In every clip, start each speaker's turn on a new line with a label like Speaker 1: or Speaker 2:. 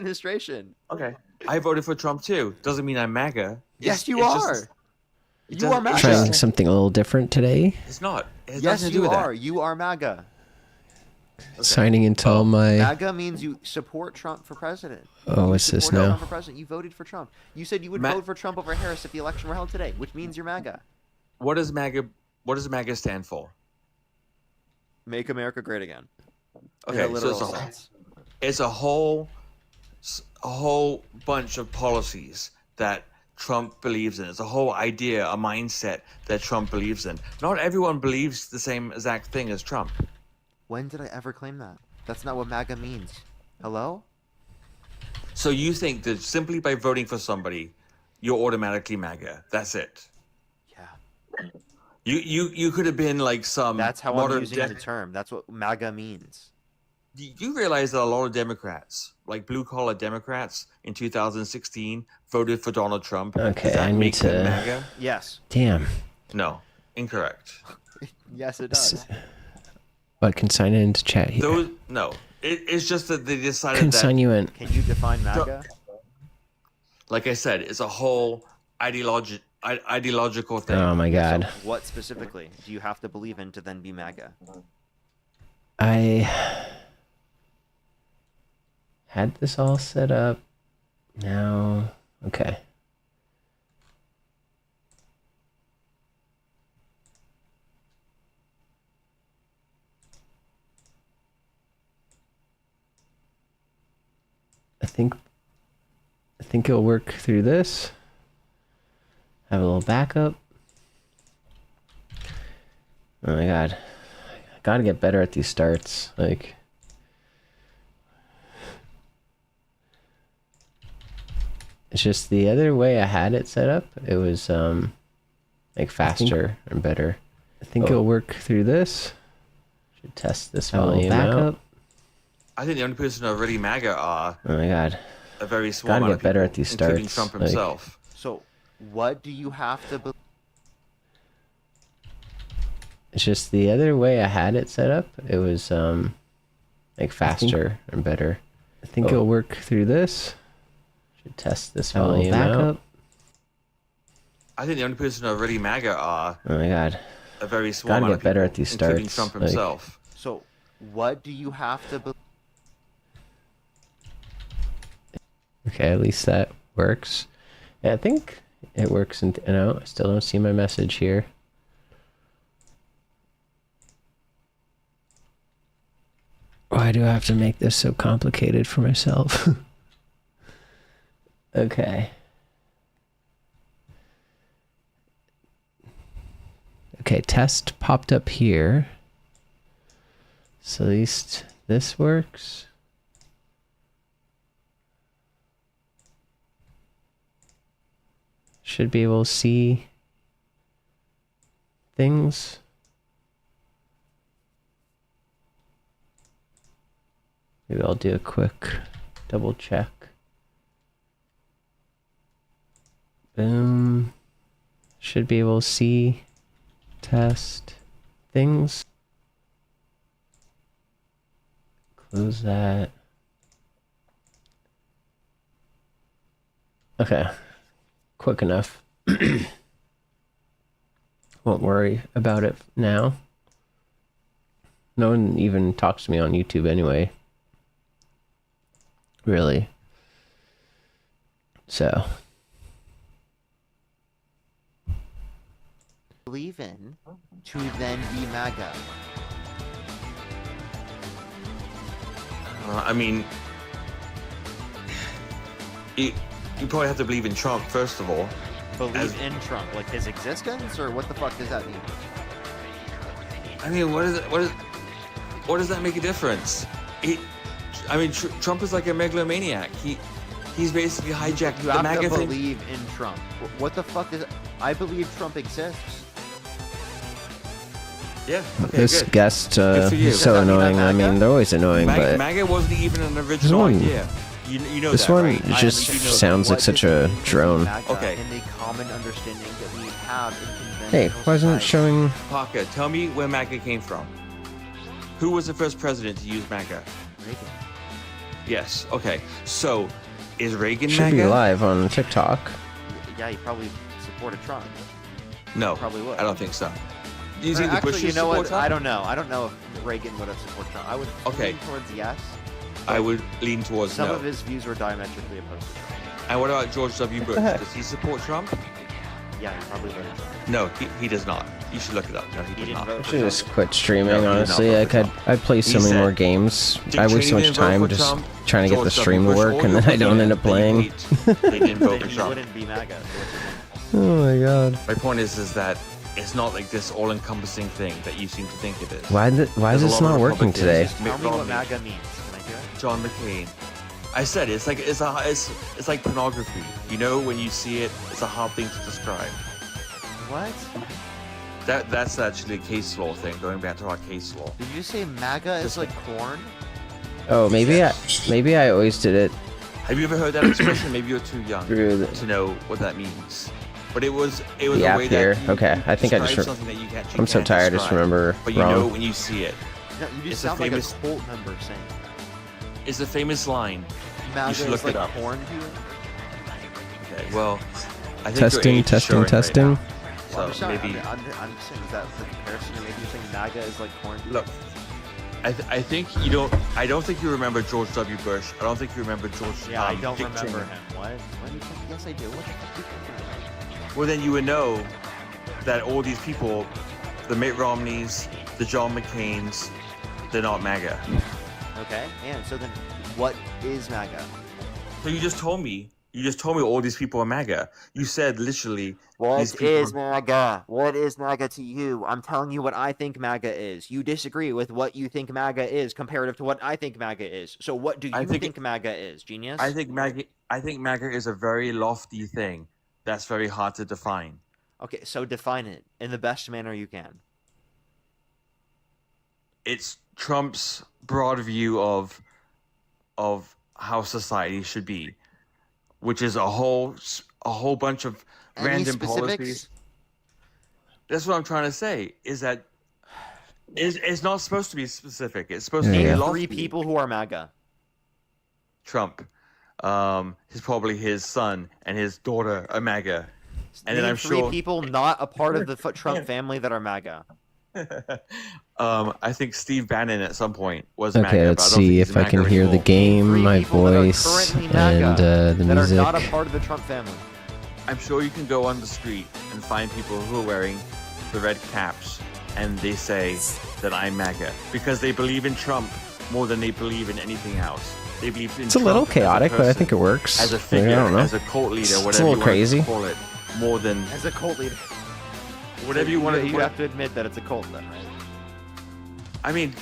Speaker 1: administration.
Speaker 2: Okay. I voted for Trump too. Doesn't mean I'm MAGA.
Speaker 1: Yes, you are. You are MAGA.
Speaker 3: Trying something a little different today.
Speaker 2: It's not. It has
Speaker 1: Yes,
Speaker 2: nothing to do
Speaker 1: you
Speaker 2: with
Speaker 1: are.
Speaker 2: that.
Speaker 1: You are MAGA.
Speaker 2: Okay.
Speaker 3: Signing into all my.
Speaker 1: MAGA means you support Trump for president.
Speaker 3: Oh,
Speaker 1: you
Speaker 3: what's this
Speaker 1: supported
Speaker 3: now?
Speaker 1: Trump for president. You voted for Trump. You said you would vote for Trump over Harris if the election were held today, which means you're MAGA.
Speaker 2: What does MAGA stand for?
Speaker 1: Make America great again.
Speaker 2: Okay,
Speaker 1: In a literal
Speaker 2: so
Speaker 1: sense.
Speaker 2: it's a whole bunch of policies that Trump believes in. It's a whole idea, a mindset that Trump believes in. Not everyone believes the same exact thing as Trump.
Speaker 1: When did I ever claim that? That's not what MAGA means. Hello?
Speaker 2: So you think that simply by voting for somebody, you're automatically MAGA? That's it?
Speaker 1: Yeah.
Speaker 2: You could have been like some.
Speaker 1: That's how I'm using the term. That's what MAGA means.
Speaker 2: You realize that a lot of Democrats, like blue-collar Democrats in 2016, voted for Donald Trump.
Speaker 3: Okay,
Speaker 2: Does that
Speaker 3: I need
Speaker 2: make them
Speaker 3: to.
Speaker 2: MAGA?
Speaker 1: Yes.
Speaker 3: Damn.
Speaker 2: No, incorrect.
Speaker 1: Yes, it does.
Speaker 3: What, consign it into chat here?
Speaker 2: It's just that they decided
Speaker 3: Consign
Speaker 2: that.
Speaker 3: you in.
Speaker 1: Can you define MAGA?
Speaker 2: Like I said, it's a whole ideological thing.
Speaker 3: Oh my god.
Speaker 1: So what specifically do you have to believe in to then be MAGA?
Speaker 3: I had this all set up. Now, okay. I think it'll work through this. Have a little backup. Oh my god. I gotta get better at these starts. Like, it's just the other way I had it set up, it was like faster and better. I think it'll work through this. Should test this volume out.
Speaker 2: I think the only person who are really MAGA are
Speaker 3: Oh my god.
Speaker 2: a very small
Speaker 3: Gotta
Speaker 2: amount
Speaker 3: get
Speaker 2: of
Speaker 3: better
Speaker 2: people,
Speaker 3: at these
Speaker 2: including
Speaker 3: starts,
Speaker 2: Trump
Speaker 3: like-
Speaker 2: himself.
Speaker 1: So what do you have to believe?
Speaker 3: It's just the other way I had it set up, it was like faster and better. I think it'll work through this. Should test this volume out.
Speaker 2: I think the only person who are really MAGA are
Speaker 3: Oh my god.
Speaker 2: a very small
Speaker 3: Gotta
Speaker 2: amount
Speaker 3: get
Speaker 2: of
Speaker 3: better
Speaker 2: people,
Speaker 3: at these
Speaker 2: including
Speaker 3: starts,
Speaker 2: Trump
Speaker 3: like-
Speaker 2: himself.
Speaker 1: So what do you have to believe?
Speaker 3: Okay, at least that works. Yeah, I think it works. And I still don't see my message here. Why do I have to make this so complicated for myself? Okay. Okay, test popped up here. So at least this works. Should be able to see things. Maybe I'll do a quick double check. Boom. Should be able to see, test things. Close that. Okay. Quick enough. Won't worry about it now. No one even talks to me on YouTube anyway. Really. So.
Speaker 1: Believe in to then be MAGA.
Speaker 2: I mean, you probably have to believe in Trump first of all.
Speaker 1: Believe in Trump, like his existence, or what the fuck does that mean?
Speaker 2: I mean, what does that make a difference? Trump is like a megalomaniac. He's basically hijacked
Speaker 1: You
Speaker 2: the
Speaker 1: have
Speaker 2: MAGA
Speaker 1: to
Speaker 2: thing.
Speaker 1: believe in Trump. What the fuck is? I believe Trump exists.
Speaker 2: Yeah. Okay,
Speaker 3: This
Speaker 2: good.
Speaker 3: guest
Speaker 2: Good for you.
Speaker 3: is so
Speaker 1: Does that mean I'm
Speaker 3: annoying. I
Speaker 1: MAGA?
Speaker 3: mean, they're always annoying, but
Speaker 2: MAGA wasn't even an original
Speaker 3: one-
Speaker 2: idea. You know
Speaker 3: this
Speaker 2: that,
Speaker 3: one
Speaker 2: right?
Speaker 3: just
Speaker 2: You know that.
Speaker 3: sounds like
Speaker 1: What
Speaker 3: such
Speaker 1: does
Speaker 3: a
Speaker 1: it mean to be
Speaker 3: drone.
Speaker 1: MAGA
Speaker 2: Okay.
Speaker 1: in the common understanding that we have in conventional
Speaker 3: Hey, why isn't it
Speaker 1: society?
Speaker 3: showing?
Speaker 2: Parker, tell me where MAGA came from. Who was the first president to use MAGA?
Speaker 1: Reagan.
Speaker 2: Yes. Okay. So, is Reagan
Speaker 3: Should be
Speaker 2: MAGA?
Speaker 3: live on TikTok.
Speaker 1: Yeah, he probably supported Trump.
Speaker 2: No,
Speaker 1: Probably would.
Speaker 2: I don't think so. Do you think the
Speaker 1: Actually,
Speaker 2: Bushes
Speaker 1: you know
Speaker 2: support
Speaker 1: what?
Speaker 2: Trump?
Speaker 1: I don't know. I don't know if Reagan would have supported Trump. I would
Speaker 2: Okay.
Speaker 1: lean towards yes.
Speaker 2: I would lean towards
Speaker 1: Some
Speaker 2: no.
Speaker 1: of his views were diametrically opposed to Trump.
Speaker 2: And what about George W. Bush?
Speaker 3: heck?
Speaker 2: Does he support Trump?
Speaker 1: Yeah, he probably voted Trump.
Speaker 2: No, he does not. You should look it up. No, he did
Speaker 1: didn't
Speaker 2: not.
Speaker 1: vote
Speaker 3: I
Speaker 1: for
Speaker 3: should
Speaker 1: Trump.
Speaker 3: just quit streaming,
Speaker 2: No, he did not
Speaker 3: honestly.
Speaker 2: vote
Speaker 3: Like,
Speaker 2: for
Speaker 3: I play so
Speaker 2: He
Speaker 3: many
Speaker 2: said
Speaker 3: more games.
Speaker 2: Dick
Speaker 3: I waste so
Speaker 2: Cheney
Speaker 3: much
Speaker 2: didn't vote
Speaker 3: time
Speaker 2: for
Speaker 3: just
Speaker 2: Trump,
Speaker 3: trying to get the
Speaker 2: George
Speaker 3: stream to
Speaker 2: W. Bush,
Speaker 3: work,
Speaker 2: all
Speaker 3: and
Speaker 2: your
Speaker 3: then I don't end up
Speaker 2: people that you
Speaker 3: playing.
Speaker 2: hate, They didn't vote for
Speaker 1: Then he
Speaker 2: Trump.
Speaker 1: wouldn't be MAGA.
Speaker 3: Oh my god.
Speaker 2: My point is that it's not like this all-encompassing thing that you seem to think it is.
Speaker 3: Why is
Speaker 2: There's a
Speaker 3: this
Speaker 2: lot
Speaker 3: not
Speaker 2: of
Speaker 3: working
Speaker 2: Republicans,
Speaker 3: today?
Speaker 2: it's Mitt
Speaker 1: Tell me what
Speaker 2: Romney,
Speaker 1: MAGA means. Can I hear it?
Speaker 2: John McCain. I said it's like pornography. You know, when you see it, it's a hard thing to describe.
Speaker 1: What?
Speaker 2: That's actually a case law thing. Going back to our case law.
Speaker 1: Did you say MAGA is like corn?
Speaker 3: Oh, maybe I always did it
Speaker 2: Have you ever heard that expression? Maybe you're too young
Speaker 3: through
Speaker 2: to know what that means. But it was
Speaker 3: the
Speaker 2: a
Speaker 3: app
Speaker 2: way
Speaker 3: here.
Speaker 2: that you
Speaker 3: Okay, I think I just.
Speaker 2: describe something that you
Speaker 3: I'm so
Speaker 2: can't
Speaker 3: tired. I just
Speaker 2: describe,
Speaker 3: remember
Speaker 2: But you know
Speaker 3: wrong.
Speaker 2: when you see it.
Speaker 1: No, you
Speaker 2: It's
Speaker 1: just
Speaker 2: a
Speaker 1: sound
Speaker 2: famous-
Speaker 1: like a cult member saying
Speaker 2: It's a famous line.
Speaker 1: MAGA
Speaker 2: should
Speaker 1: is
Speaker 2: look
Speaker 1: like
Speaker 2: it up.
Speaker 1: corn to you?
Speaker 2: Okay, well, I think
Speaker 3: Testing,
Speaker 2: your age is
Speaker 3: testing,
Speaker 2: showing right
Speaker 3: testing.
Speaker 2: now.
Speaker 1: Well, I'm
Speaker 2: So
Speaker 1: sorry,
Speaker 2: maybe
Speaker 1: I'm just saying, is that the comparison? Or maybe you're saying MAGA is like corn to you?
Speaker 2: look. I think you don't. I don't think you remember George W. Bush. I don't think you remember George.
Speaker 1: Yeah, I don't
Speaker 2: Dick
Speaker 1: remember
Speaker 2: Cheney.
Speaker 1: him. What? What do you think? Yes, I do. What the fuck do you think?
Speaker 2: Well, then you would know that all these people, the Mitt Romneys, the John McCains, they're not MAGA.
Speaker 1: Okay, and so then what is MAGA?
Speaker 2: So you just told me. You just told me all these people are MAGA. You said literally.
Speaker 1: What
Speaker 2: these people
Speaker 1: is
Speaker 2: are-
Speaker 1: MAGA? What is MAGA to you? I'm telling you what I think MAGA is. You disagree with what you think MAGA is comparative to what I think MAGA is. So what do you
Speaker 2: I think
Speaker 1: think MAGA is, genius?
Speaker 2: I think MAGA is a very lofty thing. That's very hard to define.
Speaker 1: Okay, so define it in the best manner you can.
Speaker 2: It's Trump's broad view of how society should be, which is a whole bunch of
Speaker 1: Any
Speaker 2: random
Speaker 1: specifics?
Speaker 2: policies. That's what I'm trying to say. Is that it's not supposed to be specific. It's supposed to be
Speaker 3: Yeah.
Speaker 2: lofty.
Speaker 1: 3 people who are MAGA.
Speaker 2: Trump, probably his son and his daughter are MAGA, and then
Speaker 1: Name
Speaker 2: I'm
Speaker 1: 3
Speaker 2: sure.
Speaker 1: people not a part of the Trump family that are MAGA.
Speaker 2: I think Steve Bannon at some point was
Speaker 3: Okay,
Speaker 2: MAGA. but
Speaker 3: let's
Speaker 2: I don't think
Speaker 3: see
Speaker 2: he's
Speaker 3: if I can
Speaker 2: MAGA
Speaker 3: hear the
Speaker 2: anymore.
Speaker 3: game,
Speaker 1: 3
Speaker 3: my
Speaker 1: people that are
Speaker 3: voice,
Speaker 1: currently MAGA
Speaker 3: and the
Speaker 1: that
Speaker 3: music.
Speaker 1: are not a part of the Trump family.
Speaker 2: I'm sure you can go on the street and find people who are wearing the red caps and they say that I'm MAGA because they believe in Trump more than they believe in anything else. They believe in
Speaker 3: It's a little
Speaker 2: Trump as a
Speaker 3: chaotic, but I
Speaker 2: person,
Speaker 3: think it works.
Speaker 2: as a
Speaker 3: I
Speaker 2: figure,
Speaker 3: don't know.
Speaker 2: as a cult leader,
Speaker 3: It's a
Speaker 2: whatever
Speaker 3: little
Speaker 2: you
Speaker 3: crazy.
Speaker 2: want to call it, more than
Speaker 1: As a cult leader.
Speaker 2: whatever you want to.
Speaker 1: You have to admit that it's a cult then, right?
Speaker 2: I mean,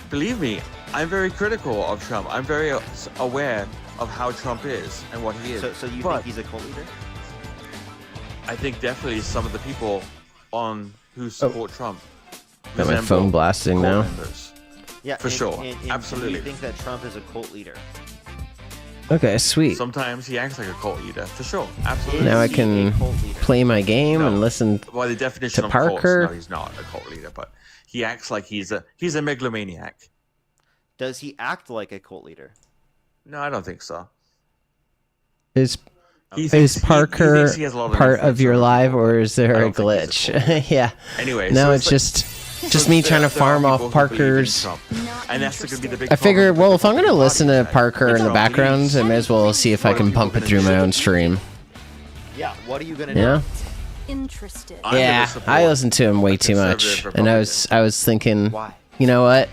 Speaker 2: believe me, I'm very critical of Trump. I'm very aware of how Trump is and what he is.
Speaker 1: So you
Speaker 2: But
Speaker 1: think he's a cult leader?
Speaker 2: I think definitely some of the people who support Trump
Speaker 3: Got my
Speaker 2: resemble
Speaker 3: phone blasting
Speaker 2: cult
Speaker 3: now.
Speaker 2: members.
Speaker 1: Yeah,
Speaker 2: For sure.
Speaker 1: And
Speaker 2: Absolutely.
Speaker 1: Do you think that Trump is a cult leader?
Speaker 3: Okay, sweet.
Speaker 2: Sometimes he acts like a cult leader, for sure. Absolutely.
Speaker 3: Now I
Speaker 1: Is he
Speaker 3: can
Speaker 1: a cult leader?
Speaker 3: play my game
Speaker 2: No.
Speaker 3: and listen.
Speaker 2: By the definition
Speaker 3: to
Speaker 2: of
Speaker 3: Parker.
Speaker 2: cults, no, he's not a cult leader, but he acts like he's a megalomaniac.
Speaker 1: Does he act like a cult leader?
Speaker 2: No, I don't think so.
Speaker 3: Is
Speaker 2: He
Speaker 3: is
Speaker 2: thinks- he
Speaker 3: Parker
Speaker 2: thinks he has a lot of
Speaker 3: part
Speaker 2: influence
Speaker 3: of your
Speaker 2: over
Speaker 3: life,
Speaker 2: people,
Speaker 3: or
Speaker 2: but
Speaker 3: is there
Speaker 2: I
Speaker 3: a
Speaker 2: don't think he's a cult leader.
Speaker 3: glitch? Yeah.
Speaker 2: Anyway,
Speaker 3: No,
Speaker 2: so
Speaker 3: it's just me trying to
Speaker 2: there are
Speaker 3: farm off
Speaker 2: people who believe in
Speaker 3: Parker's.
Speaker 2: Trump, and that's going to be the big
Speaker 3: I figured,
Speaker 2: problem
Speaker 3: well,
Speaker 2: with
Speaker 3: if I'm gonna
Speaker 2: the
Speaker 3: listen to
Speaker 2: Republican
Speaker 3: Parker
Speaker 2: side.
Speaker 3: in the
Speaker 2: Trump
Speaker 3: background,
Speaker 2: believes-
Speaker 3: I may as well see if I can pump it through my own stream.
Speaker 1: Yeah. What are you gonna do?
Speaker 3: Yeah.
Speaker 4: Interested.
Speaker 2: I'm gonna
Speaker 3: Yeah,
Speaker 2: support
Speaker 3: I listen to him way
Speaker 2: a
Speaker 3: too much,
Speaker 2: conservative
Speaker 3: and I was thinking,
Speaker 1: Why?
Speaker 3: you know what?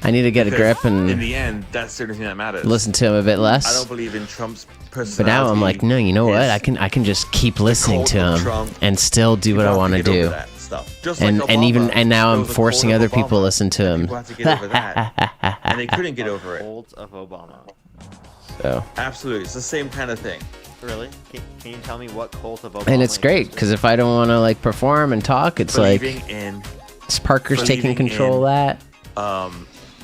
Speaker 3: I need to get a
Speaker 2: Because
Speaker 3: grip
Speaker 2: in
Speaker 3: and
Speaker 2: the end, that's the only thing that matters.
Speaker 3: listen to him a bit
Speaker 2: I
Speaker 3: less.
Speaker 2: don't believe in Trump's personality.
Speaker 3: But now I'm like, no, you know what?
Speaker 2: is
Speaker 3: I can just keep listening
Speaker 2: cult
Speaker 3: to
Speaker 2: of
Speaker 3: him
Speaker 2: Trump.
Speaker 3: and still do what I want to
Speaker 2: People have
Speaker 3: do.
Speaker 2: get over that stuff. Just
Speaker 3: And
Speaker 2: like
Speaker 3: and even
Speaker 2: Obama,
Speaker 3: and now
Speaker 2: there
Speaker 3: I'm
Speaker 2: was a
Speaker 3: forcing
Speaker 2: cult of
Speaker 3: other people to
Speaker 2: Obama,
Speaker 3: listen to
Speaker 2: and
Speaker 3: him.
Speaker 2: People have to get over that, and they couldn't get over it.
Speaker 1: Cult of Obama.
Speaker 3: So,
Speaker 2: Absolutely, it's the same kind of thing.
Speaker 1: Really? Can you tell me what cult of Obama?
Speaker 3: and it's great
Speaker 1: existed?
Speaker 3: because if I don't want to like perform and talk, it's
Speaker 2: Believing
Speaker 3: like
Speaker 2: in
Speaker 3: Parker's taking
Speaker 2: believing
Speaker 3: control of
Speaker 2: in-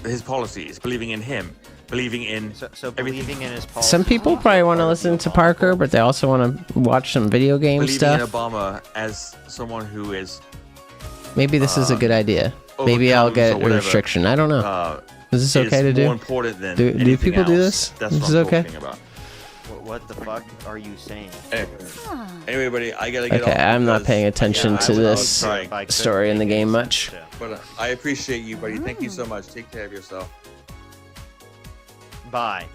Speaker 3: that.
Speaker 2: his policies, believing in him, believing in
Speaker 1: So
Speaker 2: everything.
Speaker 1: believing in his policies.
Speaker 3: Some people probably want to listen to Parker, but they also want to watch some video game
Speaker 2: believing
Speaker 3: stuff.
Speaker 2: in Obama as someone who is
Speaker 3: Maybe this is a good idea. Maybe I'll
Speaker 2: overcomes
Speaker 3: get
Speaker 2: or
Speaker 3: a
Speaker 2: whatever.
Speaker 3: restriction. I don't know. Is this okay to do?
Speaker 2: More important than
Speaker 3: Do
Speaker 2: anything
Speaker 3: people do
Speaker 2: else.
Speaker 3: this?
Speaker 2: That's
Speaker 3: This
Speaker 2: what
Speaker 3: is
Speaker 2: I'm
Speaker 3: okay?
Speaker 2: talking about.
Speaker 1: What the fuck are you saying?
Speaker 2: Anyway, buddy, I gotta get off.
Speaker 3: Okay, I'm not
Speaker 2: because-
Speaker 3: paying attention
Speaker 2: Yeah,
Speaker 3: to
Speaker 2: I was
Speaker 3: this
Speaker 2: trying.
Speaker 1: If I could
Speaker 3: story in the
Speaker 1: make
Speaker 3: game
Speaker 1: it
Speaker 3: much.
Speaker 1: so.
Speaker 2: But I appreciate you, buddy. Thank you so much. Take care of yourself.
Speaker 1: Bye.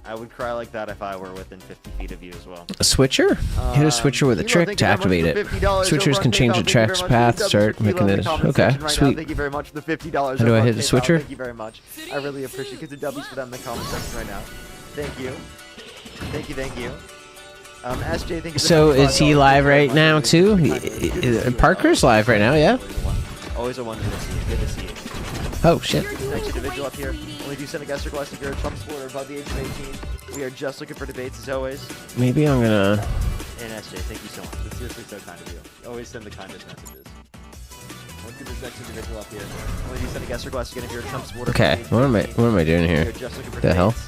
Speaker 1: I would cry like that if I were within 50 feet of you as well.
Speaker 3: A switcher? Hit a switcher with a
Speaker 1: Hero,
Speaker 3: trick
Speaker 1: thank
Speaker 3: to
Speaker 1: you very much
Speaker 3: activate
Speaker 1: for
Speaker 3: it.
Speaker 1: $50
Speaker 3: Switchers
Speaker 1: over
Speaker 3: can
Speaker 1: on
Speaker 3: change
Speaker 1: PayPal.
Speaker 3: the
Speaker 1: Thank you very
Speaker 3: track's
Speaker 1: much.
Speaker 3: path,
Speaker 1: Double
Speaker 3: start
Speaker 1: Kilo
Speaker 3: making
Speaker 1: in the
Speaker 3: it.
Speaker 1: comment
Speaker 3: Okay,
Speaker 1: section right now.
Speaker 3: sweet.
Speaker 1: Thank you very much for the $50.
Speaker 3: How do I
Speaker 1: over
Speaker 3: hit
Speaker 1: on
Speaker 3: the
Speaker 1: PayPal.
Speaker 3: switcher?
Speaker 1: Thank you very much. I really appreciate it because the W's for that in the comment section right now. Thank you. Thank you, thank you. SJ, thank you.
Speaker 3: So is he live right now too? Parker's live right now, yeah?
Speaker 1: Always a wonder to see you. Good to see you.
Speaker 3: Oh shit.
Speaker 1: Next individual up here. Only do send a guest request if you're a Trump supporter above the age of 18. We are just looking for debates as always.
Speaker 3: Maybe I'm gonna.
Speaker 1: And SJ, thank you so much. That's seriously so kind of you. Always send the kindest messages. Let's get this next individual up here. Only do send a guest request again if you're a Trump supporter.
Speaker 3: Okay,
Speaker 1: above the age of 18.
Speaker 3: what am I doing
Speaker 1: We
Speaker 3: here?
Speaker 1: are just looking for
Speaker 3: The hell?
Speaker 1: debates.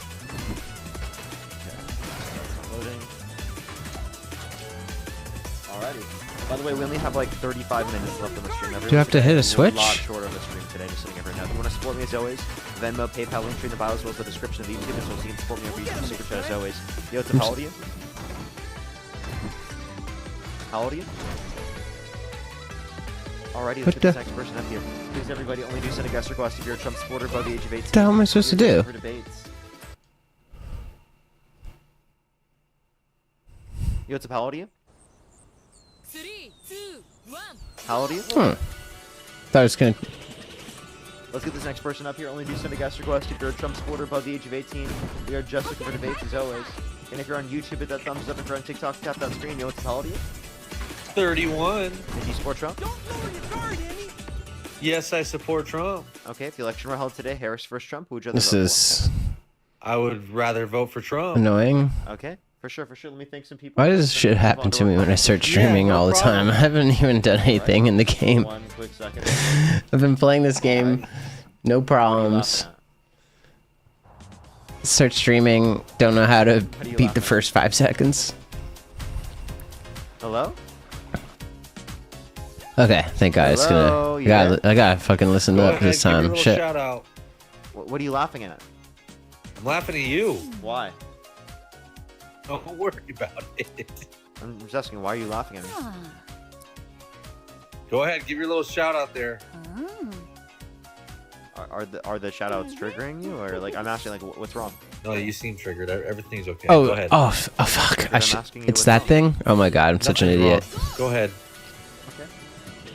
Speaker 1: Okay. That's loading. Alrighty. By the way, we only have like 35 minutes left on the stream.
Speaker 3: Do you have to hit a
Speaker 1: We're a
Speaker 3: switch?
Speaker 1: lot shorter of a stream today, just sitting here right now. If you want to support me as always, Venmo, PayPal, link tree in the bio as well as the description of the YouTube as well as you can support me over YouTube Super Chat as always. Yo, what's up, how old are you? How old are you? Alrighty, let's
Speaker 3: What
Speaker 1: get this
Speaker 3: the-
Speaker 1: next person up here. Please, everybody, only do send a guest request if you're a Trump supporter above the age of 18.
Speaker 3: What the hell am I supposed to
Speaker 1: You're
Speaker 3: do?
Speaker 1: for debates. Yo, what's up, how old are you?
Speaker 4: 3, 2, 1.
Speaker 1: How old are you?
Speaker 3: Thought I was gonna.
Speaker 1: Let's get this next person up here. Only do send a guest request if you're a Trump supporter above the age of 18. We are just looking for debates as always. And if you're on YouTube, hit that thumbs up. If you're on TikTok, tap that screen. Yo, what's up, how old are you?
Speaker 5: 31.
Speaker 1: And do you support Trump?
Speaker 5: Yes, I support Trump.
Speaker 1: Okay, if the election were held today, Harris versus Trump, who would you rather
Speaker 3: This
Speaker 1: vote
Speaker 3: is
Speaker 5: I would rather vote for Trump.
Speaker 3: annoying.
Speaker 1: for? Okay, for sure, for sure. Let me thank some people.
Speaker 3: Why does this shit happen to me when I start streaming
Speaker 5: no
Speaker 3: all the time? I haven't even done anything in the game.
Speaker 1: One quick second.
Speaker 3: I've been playing this game, no
Speaker 1: What are you
Speaker 3: problems.
Speaker 1: laughing
Speaker 3: Start streaming, don't know how to
Speaker 1: do you
Speaker 3: beat
Speaker 1: laugh
Speaker 3: the
Speaker 1: at?
Speaker 3: first 5 seconds.
Speaker 1: at? Hello?
Speaker 3: Okay, thank God. It's
Speaker 1: Hello,
Speaker 3: gonna.
Speaker 1: you there?
Speaker 3: I gotta fucking listen
Speaker 5: Go
Speaker 3: up
Speaker 5: ahead,
Speaker 3: this
Speaker 5: give me a
Speaker 3: time.
Speaker 5: little
Speaker 3: Shit.
Speaker 5: shout out.
Speaker 1: What are you laughing at?
Speaker 5: I'm laughing at you.
Speaker 1: Why?
Speaker 5: Don't worry about it.
Speaker 1: I'm just asking, why are you laughing at me?
Speaker 5: Go ahead, give your little shout out there.
Speaker 1: Are the shoutouts triggering you, or like I'm asking like what's wrong?
Speaker 5: No, you seem triggered. Everything's okay.
Speaker 3: Oh,
Speaker 5: Go ahead.
Speaker 3: oh, oh, fuck!
Speaker 1: I'm
Speaker 3: I should.
Speaker 1: asking you
Speaker 3: It's
Speaker 1: what's
Speaker 3: that
Speaker 1: wrong.
Speaker 3: thing. Oh my God, I'm such an
Speaker 5: Nothing's wrong.
Speaker 3: idiot.
Speaker 5: Go ahead.
Speaker 1: Okay.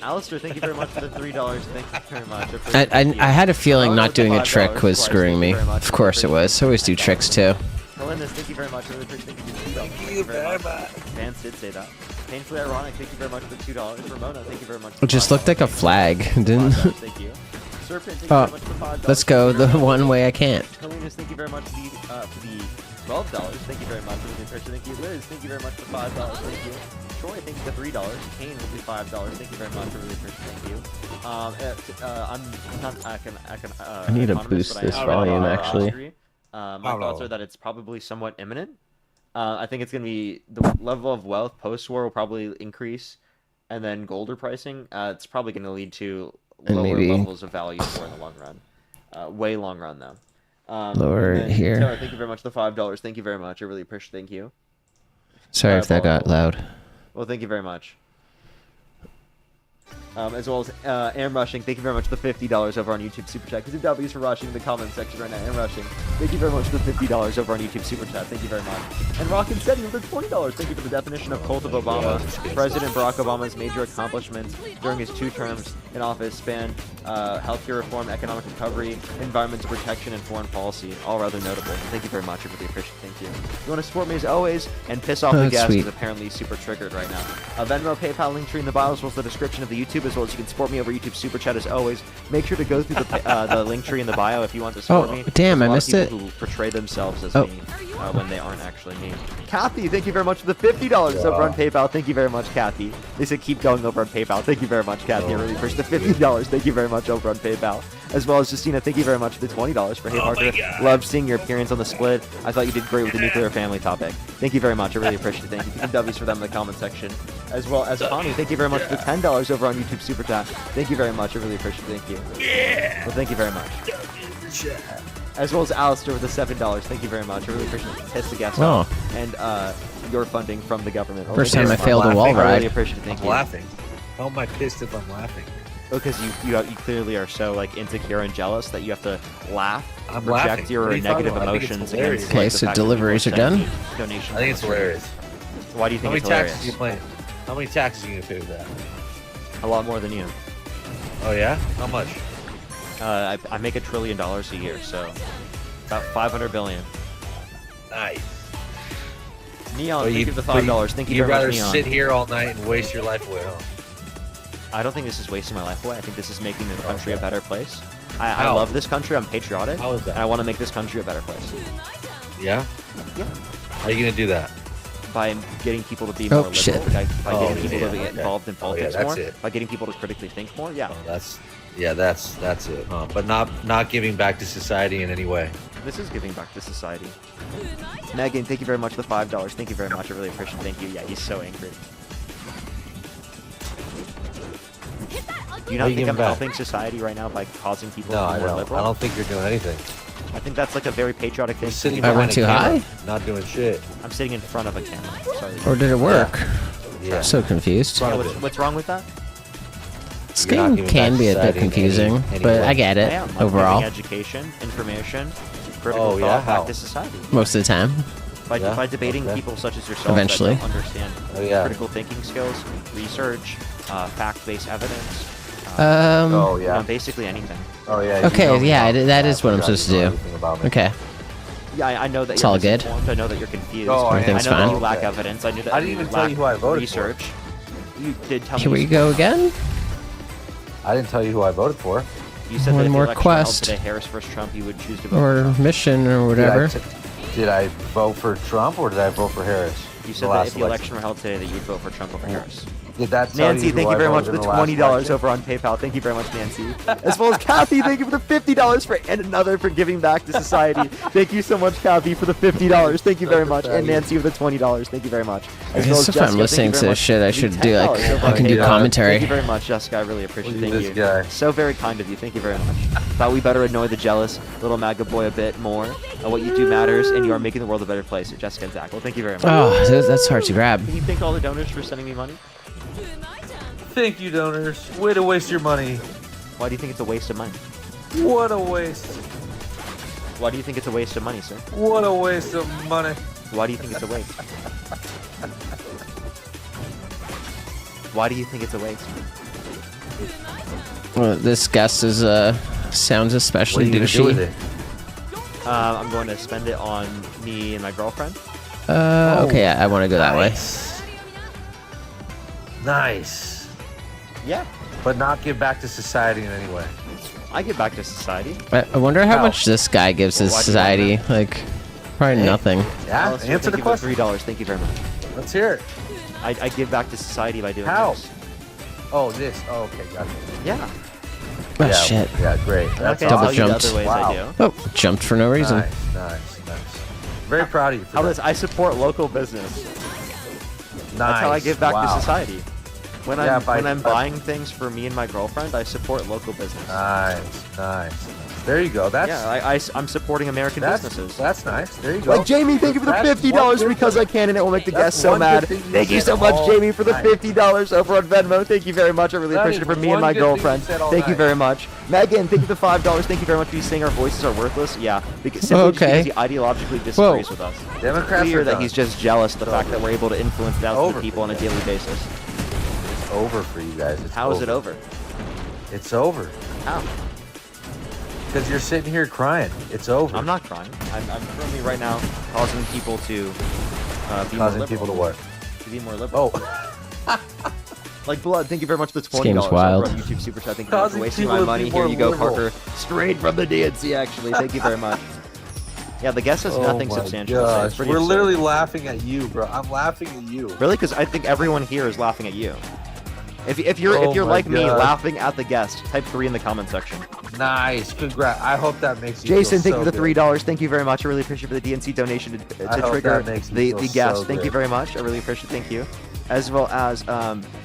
Speaker 1: Alistair, thank you very much for the $3. Thank you very much.
Speaker 3: I had a feeling
Speaker 1: Oh,
Speaker 3: not
Speaker 1: it's
Speaker 3: doing a
Speaker 1: $5
Speaker 3: trick was
Speaker 1: twice.
Speaker 3: screwing
Speaker 1: Thank
Speaker 3: me.
Speaker 1: you very much.
Speaker 3: Of course it was. I always do tricks too.
Speaker 1: Melinda's, thank you very much. I really appreciate it. Thank you very much. Vance did say that. Painfully ironic. Thank you very much for the $2. Ramona, thank you very much. For
Speaker 3: It just
Speaker 1: the
Speaker 3: looked like a
Speaker 1: $5.
Speaker 3: flag, didn't?
Speaker 1: $5, Thank you. Serpent, thank you
Speaker 3: Oh,
Speaker 1: very much for $5.
Speaker 3: let's go
Speaker 1: Thank you
Speaker 3: the
Speaker 1: very much.
Speaker 3: one way I can't.
Speaker 1: Kalinas, thank you very much for the $12. Thank you very much for the picture. Thank you, Liz. Thank you very much for $5. Thank you. Troy, thank you for $3. Kane will do $5. Thank you very much. I really appreciate it. Thank you. I'm not.
Speaker 3: I need to
Speaker 1: economist,
Speaker 3: boost
Speaker 1: but I
Speaker 3: this
Speaker 1: am
Speaker 3: volume,
Speaker 1: from
Speaker 3: actually.
Speaker 1: Austria. My thoughts are that it's probably somewhat imminent. I think it's going to be the level of wealth post-war will probably increase, and then golder pricing. It's probably going to lead to
Speaker 3: And
Speaker 1: lower
Speaker 3: maybe-
Speaker 1: levels of value for in the long run. Way long run though.
Speaker 3: Lower
Speaker 1: and then,
Speaker 3: here.
Speaker 1: Tara, thank you very much for the $5. Thank you very much. I really appreciate. Thank you.
Speaker 3: Sorry if that got loud.
Speaker 1: Well, thank you very much. As well as Am Rushing, thank you very much for the $50 over on YouTube Super Chat. Because the W's for rushing the comment section right now. Am Rushing, thank you very much for the $50 over on YouTube Super Chat. Thank you very much. And Rockin' Steady with the $20. Thank you for the definition of cult of Obama. President Barack Obama's major accomplishments during his 2 terms in office span healthcare reform, economic recovery, environmental protection, and foreign policy. All rather notable. Thank you very much. I really appreciate it. Thank you. You want to support me as always and piss off the
Speaker 3: That's
Speaker 1: guest
Speaker 3: sweet.
Speaker 1: who's apparently super triggered right now. Venmo, PayPal, link tree in the bio as well as the description of the YouTube, as well as you can support me over YouTube Super Chat as always. Make sure to go through the link tree in the bio if you want to support
Speaker 3: Oh,
Speaker 1: me.
Speaker 3: damn,
Speaker 1: There's a
Speaker 3: I
Speaker 1: lot of
Speaker 3: missed it.
Speaker 1: people who portray themselves as
Speaker 3: Oh.
Speaker 1: me when they aren't actually me. Kathy, thank you very much for the $50 over on PayPal. Thank you very much, Kathy. They said keep going over on PayPal. Thank you very much, Kathy. I really appreciate the $50. Thank you very much over on PayPal. As well as Justina, thank you very much for the $20 for Hey Parker. Loved seeing your appearance on the split. I thought you did great with the nuclear family topic. Thank you very much. I really appreciate it. Thank you. Give W's for them in the comment section. As well as Connie, thank you very much for the $10 over on YouTube Super Chat. Thank you very much. I really appreciate it. Thank you. Yeah. Well, thank you very much. As well as Alistair with the $7. Thank you very much. I really appreciate it. Test the guest off. And your funding from the government.
Speaker 3: First time I failed a wall
Speaker 1: I really
Speaker 3: ride.
Speaker 1: appreciate it. Thank
Speaker 5: I'm
Speaker 1: you.
Speaker 5: laughing. How am I pissed if I'm laughing?
Speaker 1: Because you clearly are so like insecure and jealous that you have to laugh,
Speaker 5: I'm
Speaker 1: project
Speaker 5: laughing.
Speaker 1: your
Speaker 5: What are you
Speaker 1: negative
Speaker 5: talking about? I think it's
Speaker 1: emotions
Speaker 5: hilarious.
Speaker 1: against.
Speaker 3: Okay,
Speaker 1: like, the
Speaker 3: so
Speaker 1: fact that
Speaker 3: deliveries
Speaker 1: people
Speaker 3: are
Speaker 1: send
Speaker 3: done?
Speaker 1: Donations.
Speaker 5: I think it's hilarious.
Speaker 1: Why do you think
Speaker 5: How many
Speaker 1: it's
Speaker 5: taxes
Speaker 1: hilarious?
Speaker 5: you paying? How many taxes are you gonna pay with that?
Speaker 1: A lot more than you.
Speaker 5: Oh yeah? How much?
Speaker 1: I make $1 trillion a year, so about 500 billion.
Speaker 5: Nice.
Speaker 1: Neon,
Speaker 5: But
Speaker 1: thank you for the $5. Thank you
Speaker 5: You'd
Speaker 1: very
Speaker 5: rather
Speaker 1: much, Neon.
Speaker 5: sit here all night and waste your life away, huh?
Speaker 1: I don't think this is wasting my life away. I think this is making the country
Speaker 5: Okay.
Speaker 1: a better place. I
Speaker 5: How?
Speaker 1: love this country. I'm patriotic.
Speaker 5: How is that?
Speaker 1: And I want to make this country a better place.
Speaker 5: Yeah?
Speaker 1: Yeah.
Speaker 5: How are you gonna do that?
Speaker 1: By getting people to be
Speaker 3: Oh,
Speaker 1: more liberal,
Speaker 3: shit.
Speaker 1: by
Speaker 5: Oh,
Speaker 1: getting people to
Speaker 5: yeah,
Speaker 1: get
Speaker 5: okay.
Speaker 1: involved in
Speaker 5: Oh, yeah,
Speaker 1: politics
Speaker 5: that's
Speaker 1: more,
Speaker 5: it.
Speaker 1: by getting people to critically think more. Yeah,
Speaker 5: Oh, that's it, huh? But not giving back to society in any way.
Speaker 1: this is giving back to society. Megan, thank you very much for the $5. Thank you very much. I really appreciate it. Thank you. Yeah, he's so angry. Do you
Speaker 5: How
Speaker 1: not
Speaker 5: you
Speaker 1: think
Speaker 5: giving
Speaker 1: I'm
Speaker 5: back?
Speaker 1: helping society right now by causing people
Speaker 5: No,
Speaker 1: to
Speaker 5: I
Speaker 1: be more
Speaker 5: don't.
Speaker 1: liberal?
Speaker 5: I don't think you're doing anything.
Speaker 1: I think that's like a very patriotic thing.
Speaker 5: You're sitting
Speaker 3: I
Speaker 5: behind
Speaker 3: went
Speaker 5: a
Speaker 3: too
Speaker 5: camera,
Speaker 3: high?
Speaker 5: not doing shit.
Speaker 1: I'm sitting in front of a camera. Sorry.
Speaker 3: Or did it work?
Speaker 5: Yeah.
Speaker 3: I'm so confused.
Speaker 5: Front
Speaker 1: Yeah,
Speaker 5: of
Speaker 1: what's wrong with that?
Speaker 3: This
Speaker 5: You're not
Speaker 3: game
Speaker 5: giving
Speaker 3: can
Speaker 5: back
Speaker 3: be a
Speaker 5: society
Speaker 3: bit
Speaker 5: in any-
Speaker 3: confusing,
Speaker 5: any
Speaker 3: but
Speaker 5: way.
Speaker 3: I get
Speaker 1: I
Speaker 3: it
Speaker 1: am. I'm
Speaker 3: overall.
Speaker 1: giving education, information, critical
Speaker 5: Oh, yeah?
Speaker 1: thought
Speaker 5: How?
Speaker 1: back to society.
Speaker 3: Most of the time.
Speaker 1: By
Speaker 5: Yeah?
Speaker 1: debating
Speaker 5: Okay.
Speaker 1: people such as yourself
Speaker 3: Eventually.
Speaker 1: that don't understand
Speaker 5: Oh, yeah.
Speaker 1: critical thinking skills, research, fact-based evidence.
Speaker 5: Oh
Speaker 1: You know, basically anything.
Speaker 5: Oh yeah.
Speaker 3: Okay, yeah, that is what I'm supposed to do. Okay.
Speaker 1: Yeah, I know that
Speaker 3: It's
Speaker 1: you're
Speaker 3: all good.
Speaker 1: misinformed. I know that you're confused.
Speaker 5: Oh, I
Speaker 1: I
Speaker 3: Everything's
Speaker 1: know that
Speaker 3: fine.
Speaker 1: you lack
Speaker 5: Okay.
Speaker 1: evidence. I knew that
Speaker 5: I didn't
Speaker 1: you
Speaker 5: even tell
Speaker 1: lack
Speaker 5: you who I voted
Speaker 1: research. You did tell
Speaker 3: Here
Speaker 1: me.
Speaker 3: we go again.
Speaker 5: I didn't tell you who I voted for.
Speaker 1: You said
Speaker 3: One
Speaker 1: that if
Speaker 3: more
Speaker 1: the election were held
Speaker 3: quest.
Speaker 1: today, Harris versus Trump, you would choose to vote
Speaker 3: Or
Speaker 1: for Trump.
Speaker 3: mission or whatever.
Speaker 5: Did I vote for Trump or did I vote for Harris?
Speaker 1: You
Speaker 5: The
Speaker 1: said that
Speaker 5: last
Speaker 1: if the election were held today, that you would vote for Trump over Harris.
Speaker 5: Did that tell
Speaker 1: Nancy,
Speaker 5: you who
Speaker 1: thank you
Speaker 5: I
Speaker 1: very much
Speaker 5: voted
Speaker 1: for the
Speaker 5: in last
Speaker 1: $20
Speaker 5: election?
Speaker 1: over on PayPal. Thank you very much, Nancy. As well as Kathy, thank you for the $50 for and another for giving back to society. Thank you so much, Kathy, for the $50. Thank you very much. And Nancy with the $20. Thank you very much. As
Speaker 3: I
Speaker 1: well
Speaker 3: guess
Speaker 1: as
Speaker 3: if I'm
Speaker 1: Jessica,
Speaker 3: listening
Speaker 1: thank you
Speaker 3: to
Speaker 1: very
Speaker 3: this
Speaker 1: much
Speaker 3: shit, I
Speaker 1: for the
Speaker 3: should do like
Speaker 1: $10 over
Speaker 3: I
Speaker 1: on
Speaker 3: can do
Speaker 1: PayPal.
Speaker 3: commentary.
Speaker 1: Thank you very much, Jessica. I really appreciate it.
Speaker 5: Look at
Speaker 1: Thank
Speaker 5: this
Speaker 1: you.
Speaker 5: guy.
Speaker 1: So very kind of you. Thank you very much. Thought we better annoy the jealous little MAGA boy a bit more. What you do matters, and you are making the world a better place. Jessica and Zach. Well, thank you very much.
Speaker 3: Oh, that's hard to grab.
Speaker 1: Can you thank all the donors for sending me money?
Speaker 5: Thank you, donors. Way to waste your money.
Speaker 1: Why do you think it's a waste of money?
Speaker 5: What a waste.
Speaker 1: Why do you think it's a waste of money, sir?
Speaker 5: What a waste of money.
Speaker 1: Why do you think it's a waste? Why do you think it's a waste?
Speaker 3: Well, this guest is sounds
Speaker 5: What are
Speaker 3: especially
Speaker 5: you gonna do with
Speaker 3: douchey.
Speaker 5: it?
Speaker 1: I'm going to spend it on me and my girlfriend.
Speaker 3: Okay, I want to go that way.
Speaker 5: Nice.
Speaker 1: Yeah,
Speaker 5: But not give back to society in any way.
Speaker 1: I give back to society.
Speaker 3: I wonder how
Speaker 5: How?
Speaker 3: much this guy gives his
Speaker 1: Well, why do you want
Speaker 3: society. Like, probably
Speaker 5: Hey.
Speaker 3: nothing.
Speaker 5: Yeah,
Speaker 1: Alistair,
Speaker 5: answer
Speaker 1: thank
Speaker 5: the
Speaker 1: you
Speaker 5: question.
Speaker 1: for $3. Thank you very much.
Speaker 5: Let's hear it.
Speaker 1: I give back to society by doing
Speaker 5: How?
Speaker 1: this.
Speaker 5: Oh, this. Oh, okay, gotcha.
Speaker 1: Yeah.
Speaker 3: Oh
Speaker 5: yeah,
Speaker 3: shit.
Speaker 5: Yeah, great.
Speaker 1: I'm not
Speaker 5: That's
Speaker 1: gonna
Speaker 3: Double
Speaker 1: tell you the
Speaker 3: jumped.
Speaker 1: other ways
Speaker 5: Wow.
Speaker 1: I do.
Speaker 3: Oh, jumped for no reason.
Speaker 5: Nice. Very proud of you. For
Speaker 1: How
Speaker 5: that.
Speaker 1: this? I support local business.
Speaker 5: Nice.
Speaker 1: That's how I give back
Speaker 5: Wow.
Speaker 1: to society. When
Speaker 5: Yeah,
Speaker 1: I'm
Speaker 5: by-
Speaker 1: buying things for me and my girlfriend, I support local business.
Speaker 5: Nice. There you go. That's
Speaker 1: Yeah, I'm supporting American businesses.
Speaker 5: That's nice. There you go.
Speaker 1: Like Jamie, thank you for the
Speaker 5: That's
Speaker 1: $50
Speaker 5: one
Speaker 1: because
Speaker 5: good
Speaker 1: I can, and it will make the
Speaker 5: That's
Speaker 1: guests so
Speaker 5: one good
Speaker 1: mad.
Speaker 5: thing you
Speaker 1: Thank you
Speaker 5: said
Speaker 1: so much,
Speaker 5: all
Speaker 1: Jamie, for the
Speaker 5: night.
Speaker 1: $50 over on Venmo. Thank you very much. I really
Speaker 5: That
Speaker 1: appreciate it
Speaker 5: is
Speaker 1: for me and
Speaker 5: one
Speaker 1: my
Speaker 5: good thing you
Speaker 1: girlfriend.
Speaker 5: said all
Speaker 1: Thank you
Speaker 5: night.
Speaker 1: very much. Megan, thank you for the $5. Thank you very much for you saying our voices are worthless. Yeah, because simply just
Speaker 3: Okay.
Speaker 1: because he ideologically disagrees
Speaker 3: Whoa.
Speaker 1: with us.
Speaker 5: Democrats
Speaker 1: Clear
Speaker 5: are
Speaker 1: that
Speaker 5: done.
Speaker 1: he's just jealous of the fact that we're able to influence thousands
Speaker 5: Over.
Speaker 1: of people on a daily basis.
Speaker 5: It's over for you guys. It's
Speaker 1: How is it over?
Speaker 5: It's over.
Speaker 1: How?
Speaker 5: Because you're sitting here crying. It's over.
Speaker 1: I'm not crying. I'm currently right now causing people to be
Speaker 5: causing
Speaker 1: more liberal.
Speaker 5: people to what?
Speaker 1: To be more liberal.
Speaker 5: Oh,
Speaker 1: Like Blood, thank you very much for the $20
Speaker 3: game's
Speaker 1: over
Speaker 3: wild.
Speaker 1: on YouTube Super Chat. Thank you very much for
Speaker 5: Causing
Speaker 1: wasting
Speaker 5: people
Speaker 1: my
Speaker 5: to
Speaker 1: money.
Speaker 5: be
Speaker 1: Here
Speaker 5: more
Speaker 1: you go,
Speaker 5: liberal.
Speaker 1: Parker. Straight from the DNC, actually. Thank you very much. Yeah, the guest has nothing
Speaker 5: oh my
Speaker 1: substantial to say. It's
Speaker 5: gosh.
Speaker 1: pretty
Speaker 5: We're
Speaker 1: absurd.
Speaker 5: literally laughing at you, bro. I'm laughing at you.
Speaker 1: Really, because I think everyone here is laughing at you. If you're
Speaker 5: Oh my
Speaker 1: like me,
Speaker 5: God.
Speaker 1: laughing at the guest, type 3 in the comment section.
Speaker 5: Nice. Congrats. I hope that makes you
Speaker 1: Jason,
Speaker 5: feel
Speaker 1: thank
Speaker 5: so
Speaker 1: you for the
Speaker 5: good.
Speaker 1: $3. Thank you very much. I really appreciate for the DNC donation
Speaker 5: I
Speaker 1: to
Speaker 5: hope
Speaker 1: trigger
Speaker 5: that makes me
Speaker 1: the
Speaker 5: feel
Speaker 1: guest.
Speaker 5: so
Speaker 1: Thank you
Speaker 5: good.
Speaker 1: very much. I really appreciate it. Thank you. as well as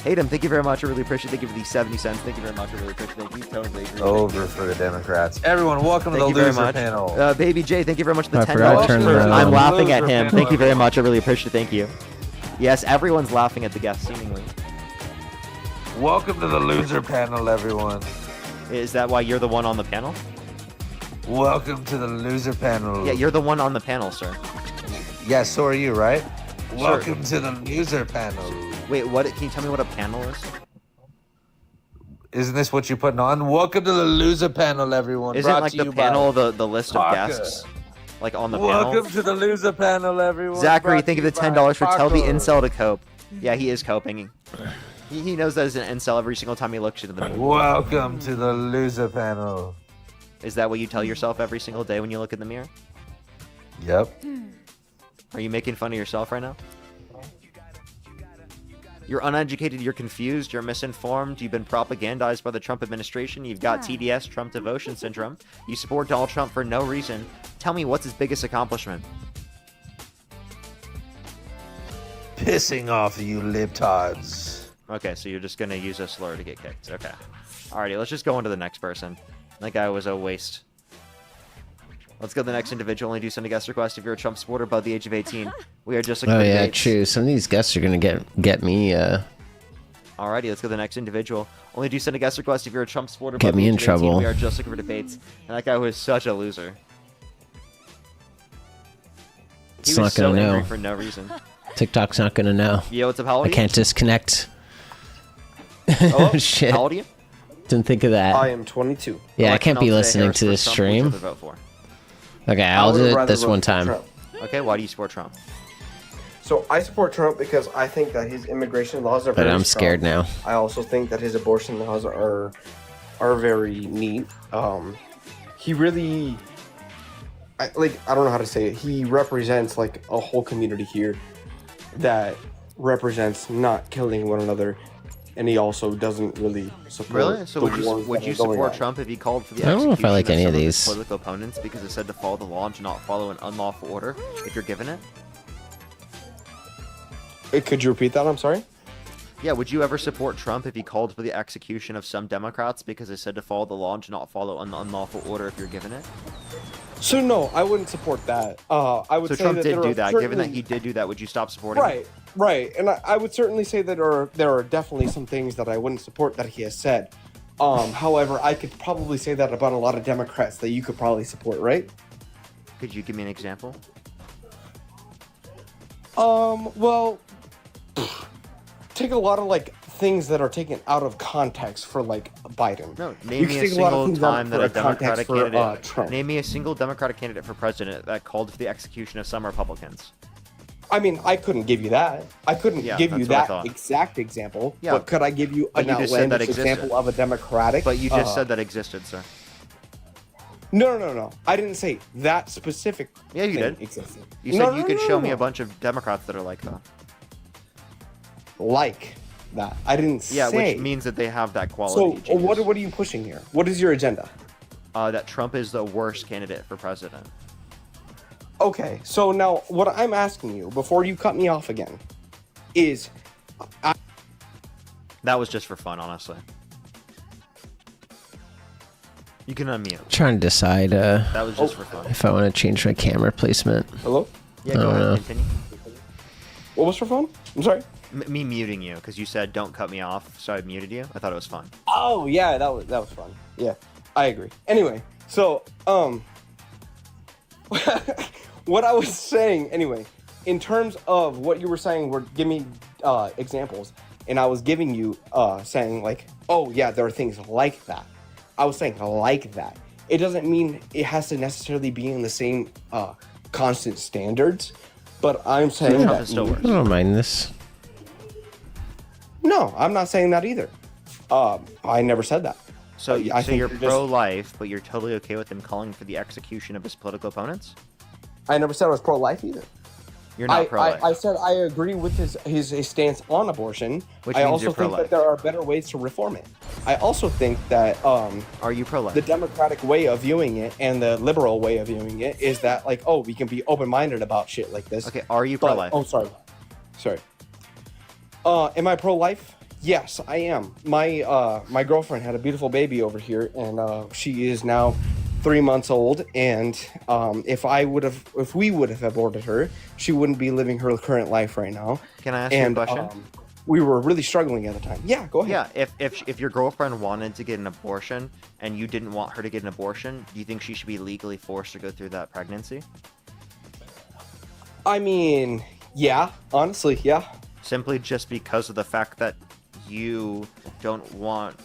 Speaker 1: Hayden. Thank you very much. I really appreciate it. Thank you for the 70 cents. Thank you very much. I really appreciate it. Thank you. Totally agree.
Speaker 5: Over for the Democrats. Everyone, welcome
Speaker 1: Thank
Speaker 5: to
Speaker 1: you
Speaker 5: the
Speaker 1: very
Speaker 5: loser
Speaker 1: much.
Speaker 5: panel.
Speaker 1: Baby J, thank you very much for the
Speaker 3: I forgot
Speaker 1: $10.
Speaker 3: to turn the-
Speaker 1: I'm laughing at
Speaker 5: Loser
Speaker 1: him.
Speaker 5: panel,
Speaker 1: Thank you very
Speaker 5: everyone.
Speaker 1: much. I really appreciate it. Thank you. Yes, everyone's laughing at the guest, seemingly.
Speaker 5: Welcome to the loser panel, everyone.
Speaker 1: Is that why you're the one on the panel?
Speaker 5: Welcome to the loser panel.
Speaker 1: Yeah, you're the one on the panel, sir.
Speaker 5: Yeah, so are you, right? Welcome to the loser panel.
Speaker 1: Wait, what? Can you tell me what a panel is?
Speaker 5: Isn't this what you're putting on? Welcome to the loser panel, everyone.
Speaker 1: Isn't
Speaker 5: Brought
Speaker 1: like
Speaker 5: to
Speaker 1: the
Speaker 5: you
Speaker 1: panel
Speaker 5: by
Speaker 1: the list of
Speaker 5: Parker.
Speaker 1: guests? Like on the
Speaker 5: Welcome
Speaker 1: panel?
Speaker 5: to the loser panel, everyone.
Speaker 1: Zachary,
Speaker 5: Brought
Speaker 1: thank you
Speaker 5: to
Speaker 1: for the $10 for
Speaker 5: by
Speaker 1: tell the
Speaker 5: Parker.
Speaker 1: incel to cope. Yeah, he is coping. He knows that he's an incel every single time he looks into the mirror.
Speaker 5: Welcome to the loser panel.
Speaker 1: Is that what you tell yourself every single day when you look in the mirror?
Speaker 5: Yep.
Speaker 1: Are you making fun of yourself right now? You're uneducated, you're confused, you're misinformed, you've been propagandized by the Trump administration, you've got TDS, Trump devotion syndrome, you support Donald Trump for no reason. Tell me, what's his biggest accomplishment?
Speaker 5: Pissing off you libtards.
Speaker 1: Okay, so you're just gonna use a slur to get kicked. Okay. Alrighty, let's just go on to the next person. That guy was a waste. Let's go to the next individual. Only do send a guest request if you're a Trump supporter above the age of 18. We are just looking
Speaker 3: Oh
Speaker 1: for
Speaker 3: yeah,
Speaker 1: dates.
Speaker 3: true. Some of these guests are gonna get me
Speaker 1: Alrighty, let's go to the next individual. Only do send a guest request if you're a Trump supporter
Speaker 3: Get
Speaker 1: above
Speaker 3: me
Speaker 1: the
Speaker 3: in
Speaker 1: age of 18.
Speaker 3: trouble.
Speaker 1: We are just looking for debates. And that guy was such a loser.
Speaker 3: It's
Speaker 1: He
Speaker 3: not
Speaker 1: was so
Speaker 3: gonna
Speaker 1: angry
Speaker 3: know.
Speaker 1: for no reason.
Speaker 3: TikTok's not gonna know.
Speaker 1: Yo, what's up? How old
Speaker 3: I
Speaker 1: are you?
Speaker 3: can't disconnect.
Speaker 1: Oh,
Speaker 3: Shit.
Speaker 1: How old are you?
Speaker 3: Didn't think of that.
Speaker 6: I am 22.
Speaker 3: Yeah, I
Speaker 1: Election
Speaker 3: can't be
Speaker 1: I'll say
Speaker 3: listening
Speaker 1: Harris
Speaker 3: to
Speaker 1: for
Speaker 3: this
Speaker 1: Trump. Which
Speaker 3: stream.
Speaker 1: other vote for?
Speaker 3: Okay,
Speaker 6: I
Speaker 3: I'll
Speaker 6: would
Speaker 3: do it
Speaker 6: rather
Speaker 3: this
Speaker 6: vote
Speaker 3: one
Speaker 6: for
Speaker 3: time.
Speaker 6: Trump.
Speaker 1: Okay, why do you support Trump?
Speaker 6: So I support Trump because I think that his immigration laws are
Speaker 3: But
Speaker 6: very
Speaker 3: I'm
Speaker 6: strong.
Speaker 3: scared now.
Speaker 6: I also think that his abortion laws are very neat. He really, I don't know how to say it. He represents like a whole community here that represents not killing one another, and he also doesn't really support.
Speaker 1: Really? So
Speaker 6: the
Speaker 1: would you
Speaker 6: wars
Speaker 1: would
Speaker 6: that
Speaker 1: you
Speaker 6: are going
Speaker 1: support
Speaker 6: on.
Speaker 1: Trump if he called for the
Speaker 3: I don't know if I
Speaker 1: execution
Speaker 3: like
Speaker 1: of
Speaker 3: any
Speaker 1: some
Speaker 3: of
Speaker 1: his
Speaker 3: these.
Speaker 1: political opponents because it said to follow the law and to not follow an unlawful order if you're given it?
Speaker 6: Could you repeat that? I'm sorry.
Speaker 1: Yeah, would you ever support Trump if he called for the execution of some Democrats because it said to follow the law and to not follow an unlawful order if you're given it?
Speaker 6: So no, I wouldn't support that. I would
Speaker 1: So
Speaker 6: say
Speaker 1: Trump
Speaker 6: that
Speaker 1: did
Speaker 6: there
Speaker 1: do
Speaker 6: are
Speaker 1: that. Given that
Speaker 6: certain-
Speaker 1: he did do that, would you stop supporting him?
Speaker 6: Right, and I would certainly say that there are definitely some things that I wouldn't support that he has said. However, I could probably say that about a lot of Democrats that you could probably support, right?
Speaker 1: Could you give me an example?
Speaker 6: Well, take a lot of like things that are taken out of context for like Biden.
Speaker 1: No,
Speaker 6: You
Speaker 1: name
Speaker 6: can
Speaker 1: me a
Speaker 6: take a lot of
Speaker 1: single
Speaker 6: things out
Speaker 1: time that
Speaker 6: for
Speaker 1: a
Speaker 6: a context
Speaker 1: Democratic
Speaker 6: for,
Speaker 1: candidate.
Speaker 6: Trump.
Speaker 1: Name me a single Democratic candidate for president that called for the execution of some Republicans.
Speaker 6: I mean, I couldn't give you that. I couldn't
Speaker 1: Yeah,
Speaker 6: give you
Speaker 1: that's what I
Speaker 6: that
Speaker 1: thought.
Speaker 6: exact example.
Speaker 1: Yeah.
Speaker 6: But could I give you
Speaker 1: But
Speaker 6: an
Speaker 1: you just said that
Speaker 6: outlandish
Speaker 1: existed.
Speaker 6: example of a Democratic?
Speaker 1: But you just said that existed, sir.
Speaker 6: No. I didn't say that specific.
Speaker 1: Yeah, you
Speaker 6: thing
Speaker 1: did.
Speaker 6: Existed.
Speaker 1: You said you could show me a bunch of Democrats that are like that.
Speaker 6: Like that. I didn't
Speaker 1: Yeah,
Speaker 6: say.
Speaker 1: which means that they have that quality.
Speaker 6: So what
Speaker 1: genius.
Speaker 6: are you pushing here? What is your agenda?
Speaker 1: That Trump is the worst candidate for president.
Speaker 6: Okay, so now what I'm asking you before you cut me off again is
Speaker 1: That was just for fun, honestly. You can unmute.
Speaker 3: Trying to decide
Speaker 1: That was just for fun.
Speaker 3: if I want to change my camera placement.
Speaker 6: hello?
Speaker 1: Yeah, go ahead. Continue.
Speaker 6: What was for fun? I'm sorry.
Speaker 1: Me muting you because you said don't cut me off, so I muted you. I thought it was fun.
Speaker 6: Oh yeah, that was fun. Yeah, I agree. Anyway, so what I was saying anyway, in terms of what you were saying, were give me examples, and I was giving you saying like, oh yeah, there are things like that. I was saying like that. It doesn't mean it has to necessarily be in the same constant standards, but I'm saying
Speaker 1: Trump
Speaker 6: that
Speaker 1: is still worse.
Speaker 3: I don't mind this.
Speaker 6: No, I'm not saying that either. I never said that.
Speaker 1: So,
Speaker 6: I
Speaker 1: so
Speaker 6: think
Speaker 1: you're
Speaker 6: you're just-
Speaker 1: pro-life, but you're totally okay with him calling for the execution of his political opponents?
Speaker 6: I never said I was pro-life either.
Speaker 1: You're not pro-life.
Speaker 6: I said I agree with his stance on abortion.
Speaker 1: Which
Speaker 6: I
Speaker 1: means
Speaker 6: also
Speaker 1: you're
Speaker 6: think
Speaker 1: pro-life.
Speaker 6: that there are better ways to reform it. I also think that
Speaker 1: Are you pro-life?
Speaker 6: the democratic way of viewing it and the liberal way of viewing it is that like, oh, we can be open-minded about shit like this.
Speaker 1: Okay, are you
Speaker 6: But,
Speaker 1: pro-life?
Speaker 6: oh, sorry. Am I pro-life? Yes, I am. My girlfriend had a beautiful baby over here, and she is now 3 months old. And if we would have aborted her, she wouldn't be living her current life right now.
Speaker 1: Can I ask you a question?
Speaker 6: We were really struggling at the time. Yeah, go ahead.
Speaker 1: Yeah, if your girlfriend wanted to get an abortion and you didn't want her to get an abortion, do you think she should be legally forced to go through that pregnancy?
Speaker 6: I mean, yeah, honestly, yeah.
Speaker 1: Simply just because of the fact that you don't want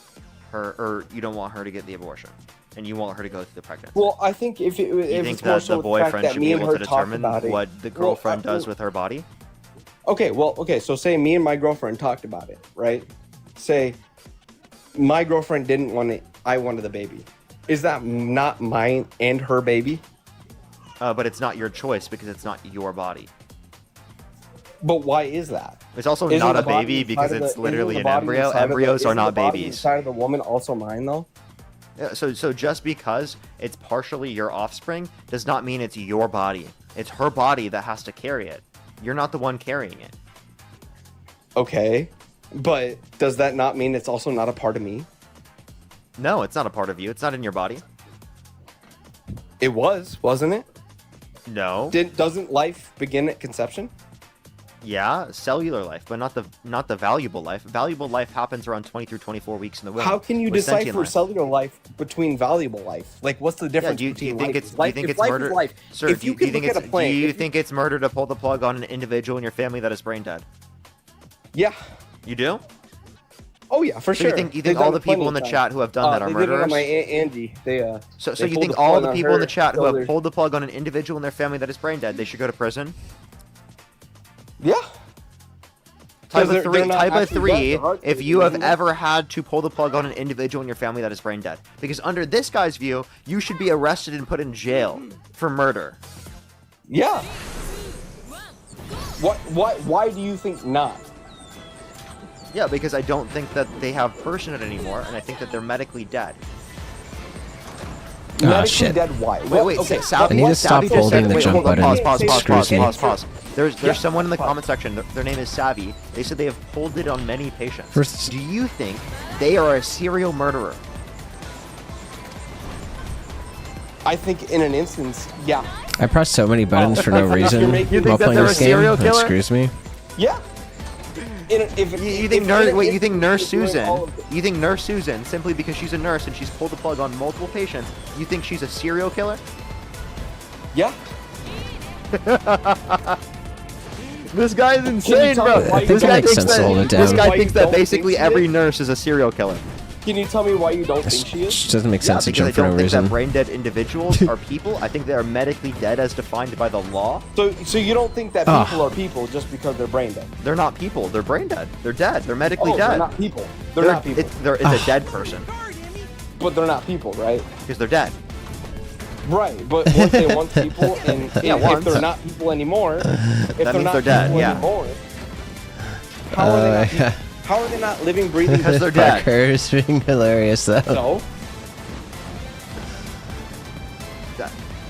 Speaker 1: her, or you don't want her to get the abortion, and you want her to go through the pregnancy.
Speaker 6: Well, I think if
Speaker 1: you think
Speaker 6: it's more
Speaker 1: that
Speaker 6: so
Speaker 1: the
Speaker 6: the fact
Speaker 1: boyfriend
Speaker 6: that
Speaker 1: should
Speaker 6: me
Speaker 1: be
Speaker 6: and
Speaker 1: able
Speaker 6: her
Speaker 1: to
Speaker 6: talked
Speaker 1: determine
Speaker 6: about it.
Speaker 1: what the girlfriend does with her body?
Speaker 6: Okay, so say me and my girlfriend talked about it, right? Say my girlfriend didn't want it, I wanted the baby. Is that not mine and her baby?
Speaker 1: But it's not your choice because it's not your body.
Speaker 6: But why is that?
Speaker 1: It's also
Speaker 6: Isn't
Speaker 1: not
Speaker 6: the
Speaker 1: a
Speaker 6: body
Speaker 1: baby
Speaker 6: inside
Speaker 1: because
Speaker 6: of the-
Speaker 1: it's literally
Speaker 6: isn't
Speaker 1: an
Speaker 6: the body
Speaker 1: embryo.
Speaker 6: inside of the-
Speaker 1: Embryos are
Speaker 6: isn't
Speaker 1: not
Speaker 6: the body
Speaker 1: babies.
Speaker 6: Inside of the woman also mine though?
Speaker 1: Yeah, so just because it's partially your offspring does not mean it's your body. It's her body that has to carry it. You're not the one carrying it.
Speaker 6: Okay, but does that not mean it's also not a part of me?
Speaker 1: No, it's not a part of you. It's not in your body.
Speaker 6: It wasn't it?
Speaker 1: No.
Speaker 6: Doesn't life begin at conception?
Speaker 1: Yeah, cellular life, but not the valuable life. Valuable life happens around 20 through 24 weeks in the womb.
Speaker 6: How can you
Speaker 1: with sentient
Speaker 6: decipher
Speaker 1: life.
Speaker 6: cellular life between valuable life? Like, what's the
Speaker 1: Yeah,
Speaker 6: difference
Speaker 1: do you
Speaker 6: between
Speaker 1: think
Speaker 6: life?
Speaker 1: it's
Speaker 6: life,
Speaker 1: do you think
Speaker 6: if
Speaker 1: it's
Speaker 6: life
Speaker 1: murder?
Speaker 6: is life,
Speaker 1: Sir,
Speaker 6: if
Speaker 1: do
Speaker 6: you
Speaker 1: you
Speaker 6: can
Speaker 1: think
Speaker 6: look at
Speaker 1: it's
Speaker 6: a plant,
Speaker 1: do you
Speaker 6: if
Speaker 1: think it's murder to pull the plug on an individual in your family that is brain dead?
Speaker 6: Yeah.
Speaker 1: You do?
Speaker 6: Oh yeah, for
Speaker 1: So
Speaker 6: sure.
Speaker 1: you think
Speaker 6: They've
Speaker 1: all
Speaker 6: done
Speaker 1: the
Speaker 6: it plenty
Speaker 1: people in
Speaker 6: of
Speaker 1: the
Speaker 6: times.
Speaker 1: chat who have done that are
Speaker 6: they did it on
Speaker 1: murderers?
Speaker 6: my Aunt Angie.
Speaker 1: So
Speaker 6: they
Speaker 1: you
Speaker 6: pulled
Speaker 1: think
Speaker 6: the
Speaker 1: all
Speaker 6: plug
Speaker 1: the
Speaker 6: on
Speaker 1: people in
Speaker 6: her,
Speaker 1: the chat who
Speaker 6: killed
Speaker 1: have
Speaker 6: her.
Speaker 1: pulled the plug on an individual in their family that is brain dead, they should go to prison?
Speaker 6: Yeah.
Speaker 1: Type
Speaker 6: 'Cause
Speaker 1: of
Speaker 6: they're
Speaker 1: three.
Speaker 6: not
Speaker 1: Type of
Speaker 6: actually dead,
Speaker 1: three.
Speaker 6: they're heart
Speaker 1: If
Speaker 6: disease,
Speaker 1: you have
Speaker 6: isn't it?
Speaker 1: ever had to pull the plug on an individual in your family that is brain dead, because under this guy's view, you should be arrested and put in jail for murder.
Speaker 6: Yeah. Why do you think not?
Speaker 1: Yeah, because I don't think that they have personhood anymore, and I think that they're medically dead.
Speaker 6: Medically
Speaker 3: shit.
Speaker 6: dead, why?
Speaker 1: Wait,
Speaker 6: okay.
Speaker 1: Savi,
Speaker 3: I need to stop
Speaker 1: Savi just
Speaker 3: holding
Speaker 1: said,
Speaker 3: the
Speaker 1: wait,
Speaker 3: jump
Speaker 1: hold on,
Speaker 3: button.
Speaker 1: pause. There's
Speaker 6: Yeah,
Speaker 1: someone in the
Speaker 6: pause.
Speaker 1: comment section, their name is Savi. They said they have pulled it on many patients.
Speaker 3: First-
Speaker 1: Do you think they are a serial murderer?
Speaker 6: I think in an instance, yeah.
Speaker 3: I pressed so many buttons for no reason
Speaker 6: You're making-
Speaker 1: You think
Speaker 3: while
Speaker 1: that
Speaker 3: playing
Speaker 1: they're a
Speaker 3: this game.
Speaker 1: serial
Speaker 3: That
Speaker 1: killer?
Speaker 3: screws me.
Speaker 6: Yeah.
Speaker 1: You think Nurse
Speaker 6: you're doing all
Speaker 1: Susan?
Speaker 6: of the-
Speaker 1: You think Nurse Susan, simply because she's a nurse and she's pulled the plug on multiple patients, you think she's a serial killer?
Speaker 6: Yeah.
Speaker 1: This guy is insane,
Speaker 6: tell
Speaker 1: bro.
Speaker 6: me why you
Speaker 1: This
Speaker 3: don't-
Speaker 1: guy
Speaker 3: It makes
Speaker 1: thinks
Speaker 3: sense to hold it
Speaker 1: that this
Speaker 3: down.
Speaker 1: guy
Speaker 6: Why you
Speaker 1: thinks that
Speaker 6: don't think
Speaker 1: basically
Speaker 6: she
Speaker 1: every
Speaker 6: is?
Speaker 1: nurse is a serial killer.
Speaker 6: Can you tell me why you don't think
Speaker 3: Just
Speaker 6: she is?
Speaker 3: doesn't make sense to
Speaker 1: because I
Speaker 3: jump for no
Speaker 1: don't think that
Speaker 3: reason.
Speaker 1: brain dead individuals are people. I think they are medically dead as defined by the law.
Speaker 6: So you don't think that
Speaker 3: Ah.
Speaker 6: people are people just because they're brain dead?
Speaker 1: They're not people. They're brain dead. They're dead. They're medically
Speaker 6: Oh,
Speaker 1: dead.
Speaker 6: they're not people. They're not people.
Speaker 1: It's a dead person
Speaker 6: But they're not people, right?
Speaker 1: because they're dead.
Speaker 6: Right, but weren't they once people? And
Speaker 1: Yeah,
Speaker 6: if
Speaker 1: once.
Speaker 6: they're not people anymore, if they're
Speaker 1: means
Speaker 6: not
Speaker 1: they're dead,
Speaker 6: people
Speaker 1: yeah.
Speaker 6: anymore, how are they not?
Speaker 3: yeah.
Speaker 6: How are they not living, breathing?
Speaker 1: Because they're dead.
Speaker 3: Parker is being hilarious though.
Speaker 6: No.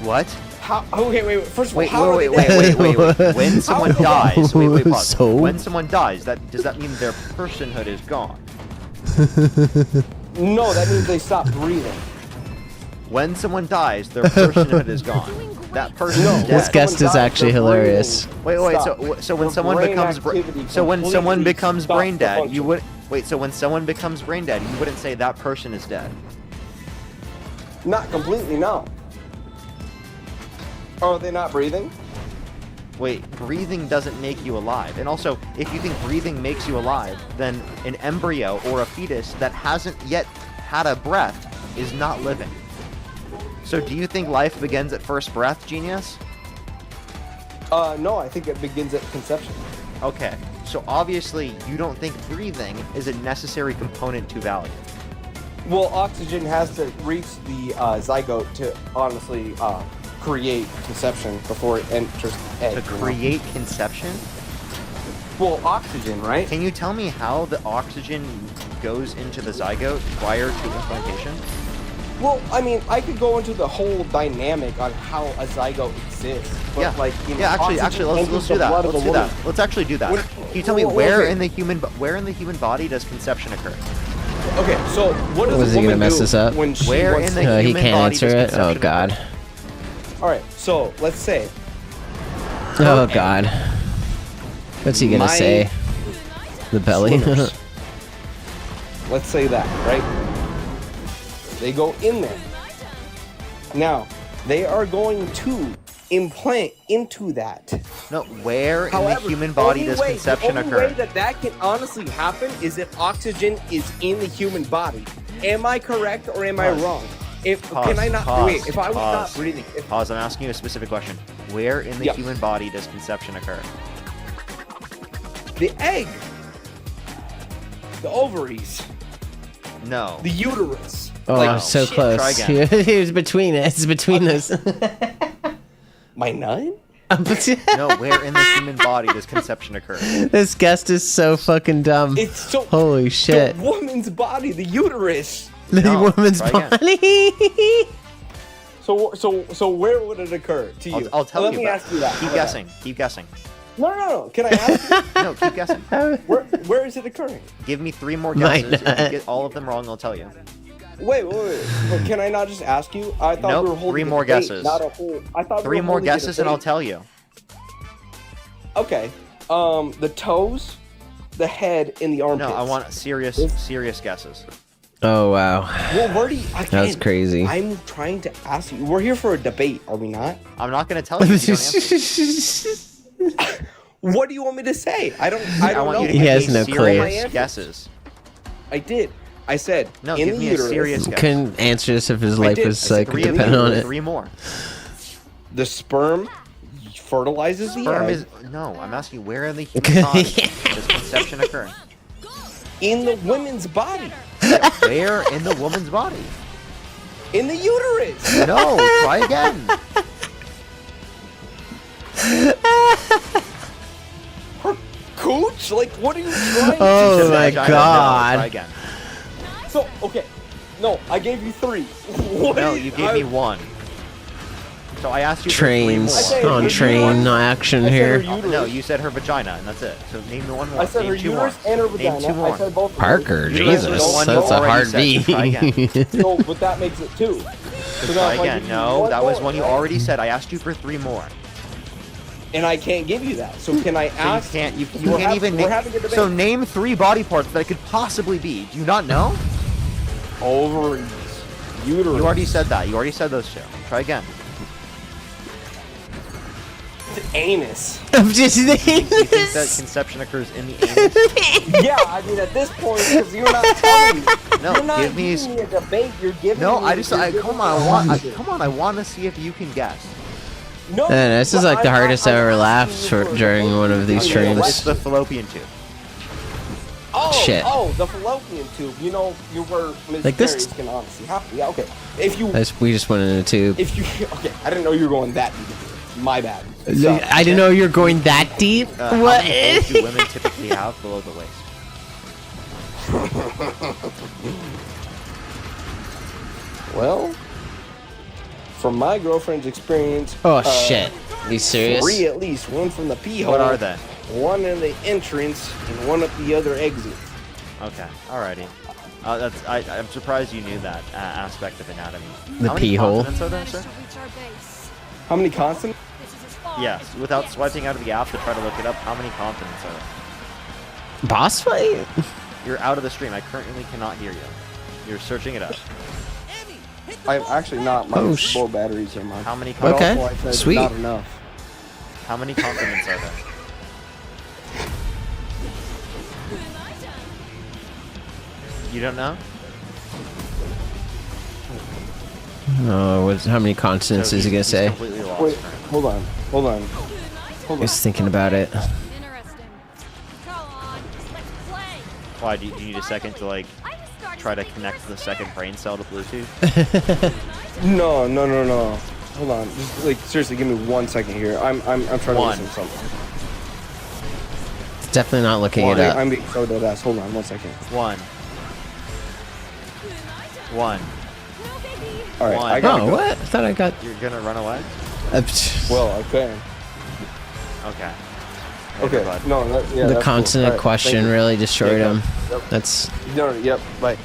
Speaker 1: What?
Speaker 6: How? Okay, wait. First of all,
Speaker 1: Wait,
Speaker 6: how
Speaker 1: wait,
Speaker 6: are
Speaker 1: wait,
Speaker 6: they
Speaker 1: wait,
Speaker 6: dead?
Speaker 1: wait, wait. When someone dies, wait, pause.
Speaker 3: So?
Speaker 1: When someone dies, does that mean their personhood is gone?
Speaker 6: No, that means they stop breathing.
Speaker 1: When someone dies, their personhood is gone. That person
Speaker 6: No,
Speaker 1: is
Speaker 3: This
Speaker 1: dead.
Speaker 3: guest is
Speaker 6: dies,
Speaker 3: actually
Speaker 6: their
Speaker 3: hilarious.
Speaker 6: brain
Speaker 1: Wait,
Speaker 6: stops.
Speaker 1: so when
Speaker 6: Their
Speaker 1: someone
Speaker 6: brain
Speaker 1: becomes
Speaker 6: activity
Speaker 1: so when someone
Speaker 6: completely
Speaker 1: becomes
Speaker 6: stops
Speaker 1: brain
Speaker 6: the
Speaker 1: dead,
Speaker 6: function.
Speaker 1: you would wait. So when someone becomes brain dead, you wouldn't say that person is dead.
Speaker 6: Not completely, no. Are they not breathing?
Speaker 1: Wait, breathing doesn't make you alive. And also, if you think breathing makes you alive, then an embryo or a fetus that hasn't yet had a breath is not living. So do you think life begins at first breath, genius?
Speaker 6: No, I think it begins at conception.
Speaker 1: Okay, so obviously you don't think breathing is a necessary component to value.
Speaker 6: Well, oxygen has to reach the zygote to honestly create conception before it enters the egg.
Speaker 1: To
Speaker 6: you know?
Speaker 1: create conception?
Speaker 6: Well, oxygen, right?
Speaker 1: Can you tell me how the oxygen goes into the zygote prior to implantation?
Speaker 6: Well, I mean, I could go into the whole dynamic on how a zygote exists. But
Speaker 1: Yeah.
Speaker 6: like, you know,
Speaker 1: Yeah, actually,
Speaker 6: oxygen
Speaker 1: let's
Speaker 6: enters
Speaker 1: do
Speaker 6: the
Speaker 1: that.
Speaker 6: blood of
Speaker 1: Let's
Speaker 6: the
Speaker 1: do that.
Speaker 6: woman.
Speaker 1: Let's actually do that.
Speaker 6: What-
Speaker 1: Can you tell me
Speaker 6: well,
Speaker 1: where
Speaker 6: okay.
Speaker 1: in the human body does conception occur?
Speaker 6: Okay, so what does
Speaker 3: Was
Speaker 6: a
Speaker 3: he gonna
Speaker 6: woman
Speaker 3: mess
Speaker 6: do
Speaker 3: this up?
Speaker 6: when she
Speaker 1: Where
Speaker 6: wants
Speaker 1: in
Speaker 6: to-
Speaker 1: the
Speaker 3: He
Speaker 1: human
Speaker 3: can't
Speaker 1: body
Speaker 3: answer
Speaker 1: does
Speaker 3: it. Oh
Speaker 1: conception
Speaker 3: god.
Speaker 1: occur?
Speaker 6: All right, so let's say
Speaker 3: Oh god. What's he gonna
Speaker 6: My
Speaker 3: say? The belly.
Speaker 6: swimmers. Let's say that, right? They go in there. Now, they are going to implant into that.
Speaker 1: No, where in
Speaker 6: However,
Speaker 1: the human body
Speaker 6: only
Speaker 1: does
Speaker 6: way-
Speaker 1: conception
Speaker 6: the only
Speaker 1: occur?
Speaker 6: way that can honestly happen is if oxygen is in the human body. Am I correct or am I
Speaker 1: Pause.
Speaker 6: wrong? If
Speaker 1: Pause,
Speaker 6: can I not
Speaker 1: pause,
Speaker 6: wait? If I was
Speaker 1: pause.
Speaker 6: not breathing, if,
Speaker 1: Pause, I'm asking you a specific question. Where in the
Speaker 6: Yeah.
Speaker 1: human body does conception occur?
Speaker 6: the egg, the ovaries,
Speaker 1: No.
Speaker 6: the uterus.
Speaker 3: Oh,
Speaker 1: Like,
Speaker 3: so
Speaker 1: shit,
Speaker 3: close.
Speaker 1: try again.
Speaker 3: He was between it. It's between us.
Speaker 6: My nut?
Speaker 1: No, where in the human body does conception occur?
Speaker 3: This guest is so fucking dumb.
Speaker 6: It's so
Speaker 3: Holy shit.
Speaker 6: the woman's body, the uterus.
Speaker 3: The
Speaker 1: No,
Speaker 3: woman's
Speaker 1: try again.
Speaker 3: body.
Speaker 6: So where would it occur to you?
Speaker 1: I'll tell
Speaker 6: Let
Speaker 1: you.
Speaker 6: me
Speaker 1: but
Speaker 6: ask you that.
Speaker 1: Keep
Speaker 6: Okay.
Speaker 1: guessing. Keep guessing.
Speaker 6: No. Can I ask you?
Speaker 1: No, keep guessing.
Speaker 6: Where is it occurring?
Speaker 1: Give me 3 more
Speaker 3: My
Speaker 1: guesses. If
Speaker 3: nut.
Speaker 1: you get all of them wrong, I'll tell you.
Speaker 6: Wait. But can I not just ask you? I thought
Speaker 1: Nope,
Speaker 6: we were holding
Speaker 1: 3
Speaker 6: a
Speaker 1: more
Speaker 6: debate,
Speaker 1: guesses.
Speaker 6: Not a whole. I thought we
Speaker 1: 3
Speaker 6: were
Speaker 1: more
Speaker 6: holding a
Speaker 1: guesses and I'll
Speaker 6: debate.
Speaker 1: tell you.
Speaker 6: Okay. The toes, the head, and the armpits.
Speaker 1: No, I want serious guesses.
Speaker 3: Oh wow.
Speaker 6: Well, where do you?
Speaker 3: That was crazy.
Speaker 6: I'm trying to ask you. We're here for a debate, are we not?
Speaker 1: I'm not going to tell you if you don't answer.
Speaker 6: What do you want me to say? I don't
Speaker 1: I
Speaker 6: know.
Speaker 1: want you to
Speaker 3: He
Speaker 1: give
Speaker 3: has
Speaker 1: me
Speaker 3: no
Speaker 1: serious
Speaker 6: clue.
Speaker 1: guesses.
Speaker 6: I did. I said
Speaker 1: No,
Speaker 6: in
Speaker 1: give
Speaker 6: the
Speaker 1: me a
Speaker 6: uterus,
Speaker 1: serious guess.
Speaker 3: Couldn't answer this if his life
Speaker 6: did.
Speaker 3: was
Speaker 6: I
Speaker 3: like
Speaker 6: said
Speaker 1: 3 of
Speaker 3: dependent
Speaker 1: them.
Speaker 3: on it.
Speaker 1: 3 more.
Speaker 6: the sperm fertilizes the
Speaker 1: Sperm
Speaker 6: egg
Speaker 1: is no. I'm asking where in the human body does conception occur?
Speaker 6: in the woman's body,
Speaker 1: Where in the woman's body?
Speaker 6: in the uterus.
Speaker 1: No, try again.
Speaker 6: Cooch? Like, what are you trying
Speaker 3: Oh
Speaker 6: to
Speaker 3: my
Speaker 6: say?
Speaker 1: Vagina, no,
Speaker 3: God.
Speaker 1: try again.
Speaker 6: So, okay. No, I gave you 3. What
Speaker 1: No,
Speaker 6: do
Speaker 1: you gave me 1. So I asked you
Speaker 3: Trains
Speaker 1: for 3
Speaker 6: said
Speaker 1: more.
Speaker 3: on
Speaker 6: her
Speaker 3: train
Speaker 6: uterus.
Speaker 3: action
Speaker 6: I said her
Speaker 3: here.
Speaker 6: uterus.
Speaker 1: No, you said her vagina, and that's it. So name me 1 more.
Speaker 6: I said
Speaker 1: name
Speaker 6: her
Speaker 1: 2
Speaker 6: uterus
Speaker 1: more.
Speaker 6: and her
Speaker 1: Name
Speaker 6: vagina.
Speaker 1: 2 more.
Speaker 6: I said both. of them.
Speaker 3: Parker,
Speaker 1: Uterus
Speaker 3: Jesus,
Speaker 1: is the one
Speaker 3: that's
Speaker 1: you
Speaker 3: a
Speaker 1: already
Speaker 3: hard
Speaker 1: said, so
Speaker 3: B.
Speaker 1: try again.
Speaker 6: No, but that makes it 2. So now
Speaker 1: Try
Speaker 6: if I
Speaker 1: again.
Speaker 6: give you
Speaker 1: No,
Speaker 6: one
Speaker 1: that was
Speaker 6: more,
Speaker 1: one you
Speaker 6: right?
Speaker 1: already said. I asked you for 3 more.
Speaker 6: And I can't give you that. So can I
Speaker 1: So
Speaker 6: ask?
Speaker 1: you can't. You
Speaker 6: We're
Speaker 1: can't even.
Speaker 6: We're having a debate.
Speaker 1: So name 3 body parts that it could possibly be. Do you not know?
Speaker 6: Ovaries, uterus.
Speaker 1: You already said that. You already said those 2. Try again.
Speaker 6: Anus.
Speaker 3: I'm just
Speaker 1: You think that
Speaker 3: this.
Speaker 1: conception occurs in the anus?
Speaker 6: Yeah, I mean at this point, because you're not telling me.
Speaker 1: No,
Speaker 6: You're not
Speaker 1: give me.
Speaker 6: giving me a debate. You're giving.
Speaker 1: No,
Speaker 6: me,
Speaker 1: I just.
Speaker 6: you're
Speaker 1: I
Speaker 6: giving
Speaker 1: come
Speaker 6: me
Speaker 1: on.
Speaker 6: a
Speaker 1: I want.
Speaker 6: question.
Speaker 1: Come on. I want to see if you can guess.
Speaker 6: No,
Speaker 3: Man, this is
Speaker 6: but
Speaker 3: like the hardest
Speaker 6: I'm
Speaker 3: I ever
Speaker 6: asking
Speaker 3: laughed
Speaker 6: you
Speaker 3: for
Speaker 6: for a
Speaker 3: during
Speaker 6: debate.
Speaker 3: one of these
Speaker 6: Okay,
Speaker 3: streams.
Speaker 1: It's the fallopian tube.
Speaker 6: Oh,
Speaker 3: Shit.
Speaker 6: Oh, the fallopian tube. You know, you were Ms.
Speaker 3: Like this-
Speaker 6: Carey's can honestly happen. Yeah, okay. If you,
Speaker 3: We just went in a tube.
Speaker 6: if you, okay, I didn't know you were going that deep. My bad.
Speaker 3: I didn't know you were going that deep.
Speaker 1: How
Speaker 3: What?
Speaker 1: many holes do women typically have below the waist?
Speaker 6: Well, from my girlfriend's experience.
Speaker 3: Oh shit! You serious?
Speaker 6: 3 at least. One from the pee hole.
Speaker 1: What are they?
Speaker 6: One in the entrance and one at the other exit.
Speaker 1: Okay. Alrighty. I'm surprised you knew that aspect of anatomy.
Speaker 3: The
Speaker 1: How many
Speaker 3: pee hole.
Speaker 1: continents are there, sir?
Speaker 6: How many consonants?
Speaker 1: Yes. Without swiping out of the app to try to look it up, how many continents are there?
Speaker 3: Boss fight?
Speaker 1: You're out of the stream. I currently cannot hear you. You're searching it up.
Speaker 6: I'm actually not. My
Speaker 3: Oh,
Speaker 6: low batteries are mine.
Speaker 1: How many?
Speaker 6: But
Speaker 3: Okay,
Speaker 6: also I said
Speaker 3: sweet.
Speaker 6: Not enough.
Speaker 1: How many continents are there? You don't know?
Speaker 3: Oh, how many consonants
Speaker 1: So
Speaker 3: is he gonna
Speaker 1: he's
Speaker 3: say?
Speaker 1: completely lost.
Speaker 6: Wait,
Speaker 1: currently.
Speaker 6: hold on. Hold on. Hold on.
Speaker 3: He's thinking about it.
Speaker 4: Interesting. Come on, let's play.
Speaker 1: Why? Do you need a second to like try to connect the second brain cell to Bluetooth?
Speaker 6: No. Hold on. Just like seriously, give me 1 second here. I'm trying to
Speaker 1: One.
Speaker 6: listen to something.
Speaker 3: Definitely not looking it up.
Speaker 6: I'm being so dead ass. Hold on 1 second.
Speaker 1: One.
Speaker 6: All right,
Speaker 1: One.
Speaker 6: I gotta
Speaker 3: Oh,
Speaker 6: go.
Speaker 3: what? I thought I got.
Speaker 1: You're gonna run away?
Speaker 6: Well, I can.
Speaker 1: Okay.
Speaker 6: Okay.
Speaker 1: bud.
Speaker 6: No, yeah,
Speaker 3: The
Speaker 6: that's
Speaker 3: consonant
Speaker 6: cool. All right,
Speaker 3: question
Speaker 6: thank you.
Speaker 3: really destroyed
Speaker 6: Yeah,
Speaker 3: him.
Speaker 6: Yep.
Speaker 3: That's.
Speaker 6: No, yep. Bye.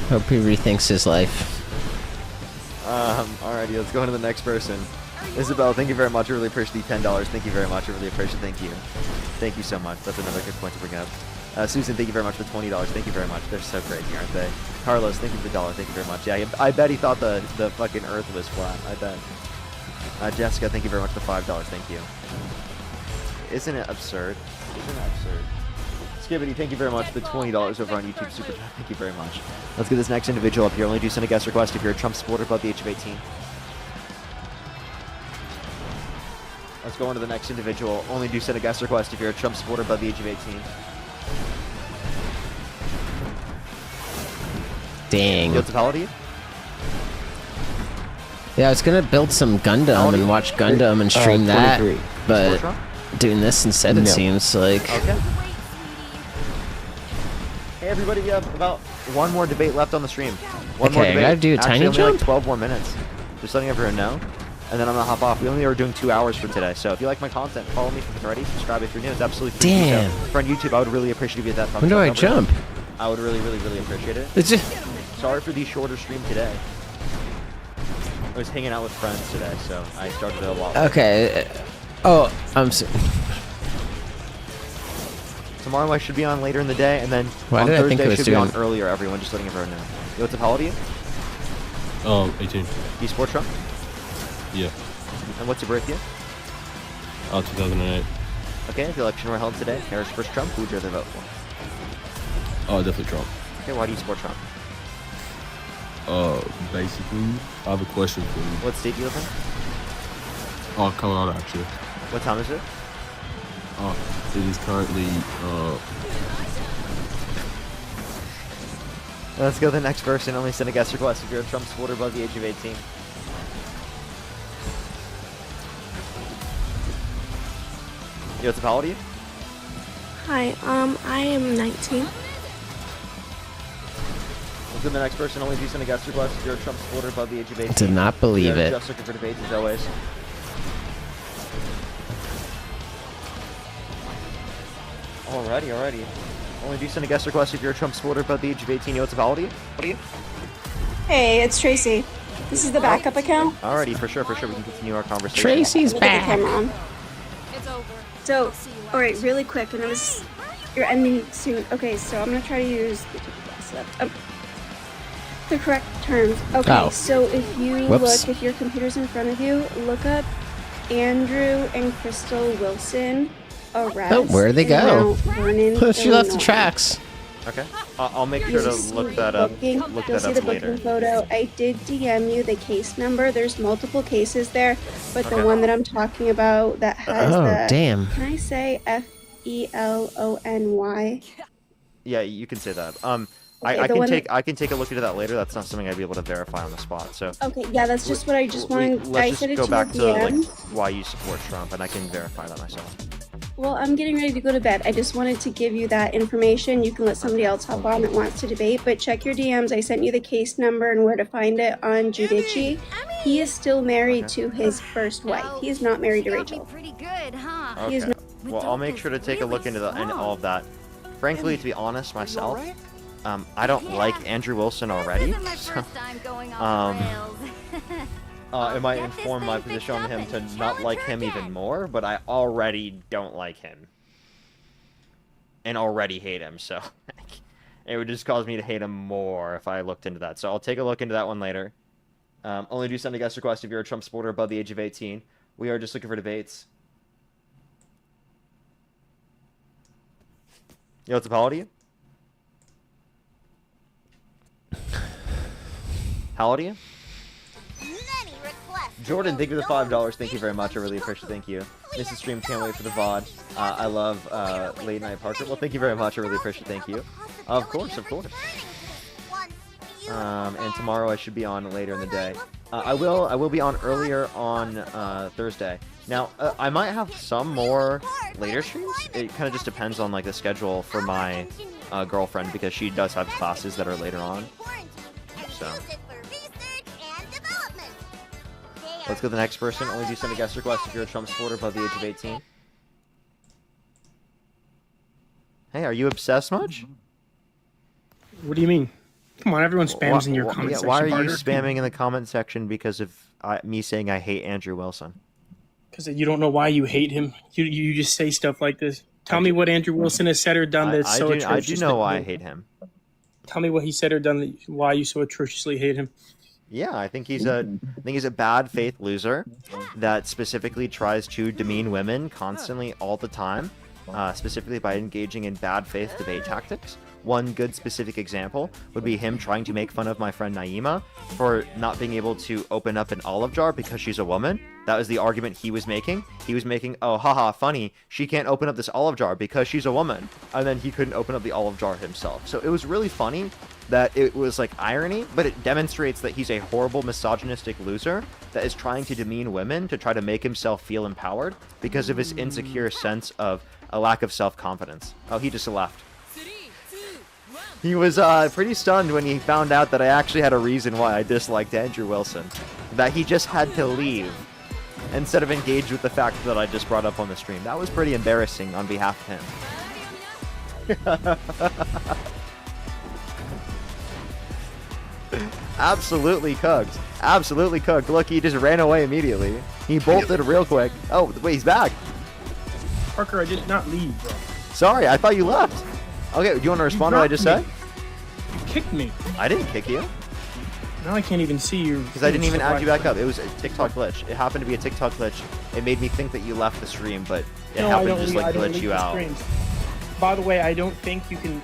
Speaker 3: Hope he rethinks his life.
Speaker 1: Alrighty, let's go on to the next person. Isabel, thank you very much. I really appreciate the $10. Thank you very much. I really appreciate it. Thank you. Thank you so much. That's another good point to bring up. Susan, thank you very much for the $20. Thank you very much. They're so great here, aren't they? Carlos, thank you for the $1. Thank you very much. Yeah, I bet he thought the fucking earth was flat. I bet. Jessica, thank you very much for the $5. Thank you. Isn't it absurd? Isn't it absurd? Skibbity, thank you very much for the $20 over on YouTube Super Chat. Thank you very much. Let's get this next individual up here. Only do send a guest request if you're a Trump supporter above the age of 18. Let's go on to the next individual. Only do send a guest request if you're a Trump supporter above the age of 18.
Speaker 3: Dang.
Speaker 1: Municipality?
Speaker 3: Yeah, I was gonna build some Gundam and watch Gundam and stream that,
Speaker 6: 23.
Speaker 3: but
Speaker 1: Sportron?
Speaker 3: doing this instead, it
Speaker 6: No.
Speaker 3: seems like.
Speaker 1: Okay. Hey everybody, we have about one more debate left on the stream. One more
Speaker 3: Okay, I
Speaker 1: debate.
Speaker 3: gotta do a
Speaker 1: Actually,
Speaker 3: tiny
Speaker 1: only
Speaker 3: jump?
Speaker 1: like 12 more minutes. Just letting everyone know. And then I'm gonna hop off. We only are doing 2 hours for today. So if you like my content, follow me if you're ready. Subscribe if you're new. It's absolutely free.
Speaker 3: Damn.
Speaker 1: So for on YouTube, I would really appreciate if you hit that thumbs
Speaker 3: When do
Speaker 1: up
Speaker 3: I
Speaker 1: over.
Speaker 3: jump?
Speaker 1: I would really, really, really appreciate it.
Speaker 3: It's just,
Speaker 1: Sorry for the shorter stream today. I was hanging out with friends today, so I started it a lot.
Speaker 3: okay. Oh,
Speaker 1: Tomorrow I should be on later in the day, and then
Speaker 3: Why
Speaker 1: on
Speaker 3: did I
Speaker 1: Thursday
Speaker 3: think it was
Speaker 1: should be on
Speaker 3: doing-
Speaker 1: earlier. Everyone, just letting everyone know. Yo, what's up? How old are you?
Speaker 7: 18.
Speaker 1: Esports Trump?
Speaker 7: Yeah.
Speaker 1: And what's your birth year?
Speaker 7: 2008.
Speaker 1: Okay, if the election were held today, Harris versus Trump, who would you rather vote for?
Speaker 7: Oh, definitely Trump.
Speaker 1: Okay, why do you support Trump?
Speaker 7: Basically, I have a question for you.
Speaker 1: What state do you live in?
Speaker 7: Oh, Colorado, actually.
Speaker 1: What time is it?
Speaker 7: It is currently,
Speaker 1: Let's go to the next person. Only send a guest request if you're a Trump supporter above the age of 18. Yo, what's up? How old are you?
Speaker 8: Hi, I am 19.
Speaker 1: Let's go to the next person. Only do send a guest request if you're a Trump supporter above the age of 18.
Speaker 3: did not believe
Speaker 1: We are
Speaker 3: it.
Speaker 1: Just looking for debates as always. Alrighty. Only do send a guest request if you're a Trump supporter above the age of 18. Yo, what's up? How old are you?
Speaker 8: Hey, it's Tracy. This is the backup account.
Speaker 1: Alrighty, for sure. We can continue our conversation.
Speaker 3: Tracy's
Speaker 8: Let me get the
Speaker 3: back.
Speaker 8: camera on.
Speaker 4: It's over.
Speaker 8: So, alright, really quick, and you're ending soon. Okay, so I'm gonna try to use the correct terms. Okay,
Speaker 3: Oh.
Speaker 8: so if you
Speaker 3: Whoops.
Speaker 8: if your computer's in front of you, look up Andrew and Crystal Wilson arrest.
Speaker 3: Oh, where'd they
Speaker 8: in
Speaker 3: go?
Speaker 8: Mount Vernon,
Speaker 3: She left the
Speaker 8: Illinois.
Speaker 3: tracks.
Speaker 1: Okay. I'll make sure
Speaker 8: You'll
Speaker 1: to
Speaker 8: see
Speaker 1: look
Speaker 8: the
Speaker 1: that up.
Speaker 8: booking-
Speaker 1: Look
Speaker 8: You'll
Speaker 1: that
Speaker 8: see the
Speaker 1: up later.
Speaker 8: booking photo. I did DM you the case number. There's multiple cases there, but
Speaker 1: Okay.
Speaker 8: the one that I'm talking about that has
Speaker 3: Oh,
Speaker 8: the
Speaker 3: damn.
Speaker 8: Can I say FELONY?
Speaker 1: Yeah, you can say that.
Speaker 8: Okay,
Speaker 1: I
Speaker 8: the
Speaker 1: can
Speaker 8: one
Speaker 1: take I can take a look into that later. That's not something I'd be able to verify on the spot. So
Speaker 8: Okay, yeah, that's just what I just wanted. I
Speaker 1: let's
Speaker 8: said
Speaker 1: just
Speaker 8: it
Speaker 1: go
Speaker 8: to
Speaker 1: back to
Speaker 8: your
Speaker 1: like
Speaker 8: DM.
Speaker 1: why you support Trump, and I can verify that myself.
Speaker 8: Well, I'm getting ready to go to bed. I just wanted to give you that information. You can let somebody else hop on that wants to debate, but check your DMs. I sent you the case number and where to find it on Judici. He is still married to his first wife. He is not married to Rachel.
Speaker 4: Pretty good, huh?
Speaker 8: He is
Speaker 1: Okay.
Speaker 8: not-
Speaker 1: Well, I'll make sure to take a look into the and all of that. Frankly, to be honest myself, I don't like Andrew Wilson already.
Speaker 4: This isn't my
Speaker 1: So,
Speaker 4: first time going off the rails.
Speaker 1: it might inform my position on him to not like him even more, but I already don't like him. And already hate him, so it would just cause me to hate him more if I looked into that. So I'll take a look into that one later. Only do send a guest request if you're a Trump supporter above the age of 18. We are just looking for debates. Yo, what's up? How old are you? How old are you? Jordan, thank you for the $5. Thank you very much. I really appreciate it. Thank you. Mrs. Stream, can't wait for the VOD. I love Late Night Parker. Well, thank you very much. I really appreciate it. Thank you. Of course. And tomorrow I should be on later in the day. I will be on earlier on Thursday. Now, I might have some more later streams. It kind of just depends on like the schedule for my girlfriend because she does have classes that are later on. So Let's go to the next person. Only do send a guest request if you're a Trump supporter above the age of 18. Hey, are you obsessed much?
Speaker 9: What do you mean? Come on, everyone spams in your comment section.
Speaker 1: Why are you
Speaker 9: Barter.
Speaker 1: spamming in the comment section because of me saying I hate Andrew Wilson?
Speaker 9: Because you don't know why you hate him. You just say stuff like this. Tell me what Andrew Wilson has said or done that's so atrocious.
Speaker 1: I do know why I hate him.
Speaker 9: Tell me what he said or done why you so atrociously hate him.
Speaker 1: Yeah, I think he's a bad faith loser that specifically tries to demean women constantly all the time, specifically by engaging in bad faith debate tactics. One good specific example would be him trying to make fun of my friend Naima for not being able to open up an olive jar because she's a woman. That was the argument he was making. He was making, oh, haha, funny, she can't open up this olive jar because she's a woman. And then he couldn't open up the olive jar himself. So it was really funny that it was like irony, but it demonstrates that he's a horrible misogynistic loser that is trying to demean women to try to make himself feel empowered because of his insecure sense of a lack of self-confidence. Oh, he just left. He was pretty stunned when he found out that I actually had a reason why I disliked Andrew Wilson. That he just had to leave instead of engage with the fact that I just brought up on the stream. That was pretty embarrassing on behalf of him. Absolutely cooked. Absolutely cooked. Look, he just ran away immediately. He bolted real quick. Oh, wait, he's back.
Speaker 9: Parker, I did not leave, bro.
Speaker 1: Sorry, I thought you left. Okay, do you want to respond to what I just said?
Speaker 9: You kicked me.
Speaker 1: I didn't kick you.
Speaker 9: Now I can't even see you.
Speaker 1: Because I didn't even add you back up. It was a TikTok glitch. It happened to be a TikTok glitch. It made me think that you left the stream, but it happened to just like glitch you out.
Speaker 9: By the way, I don't think you can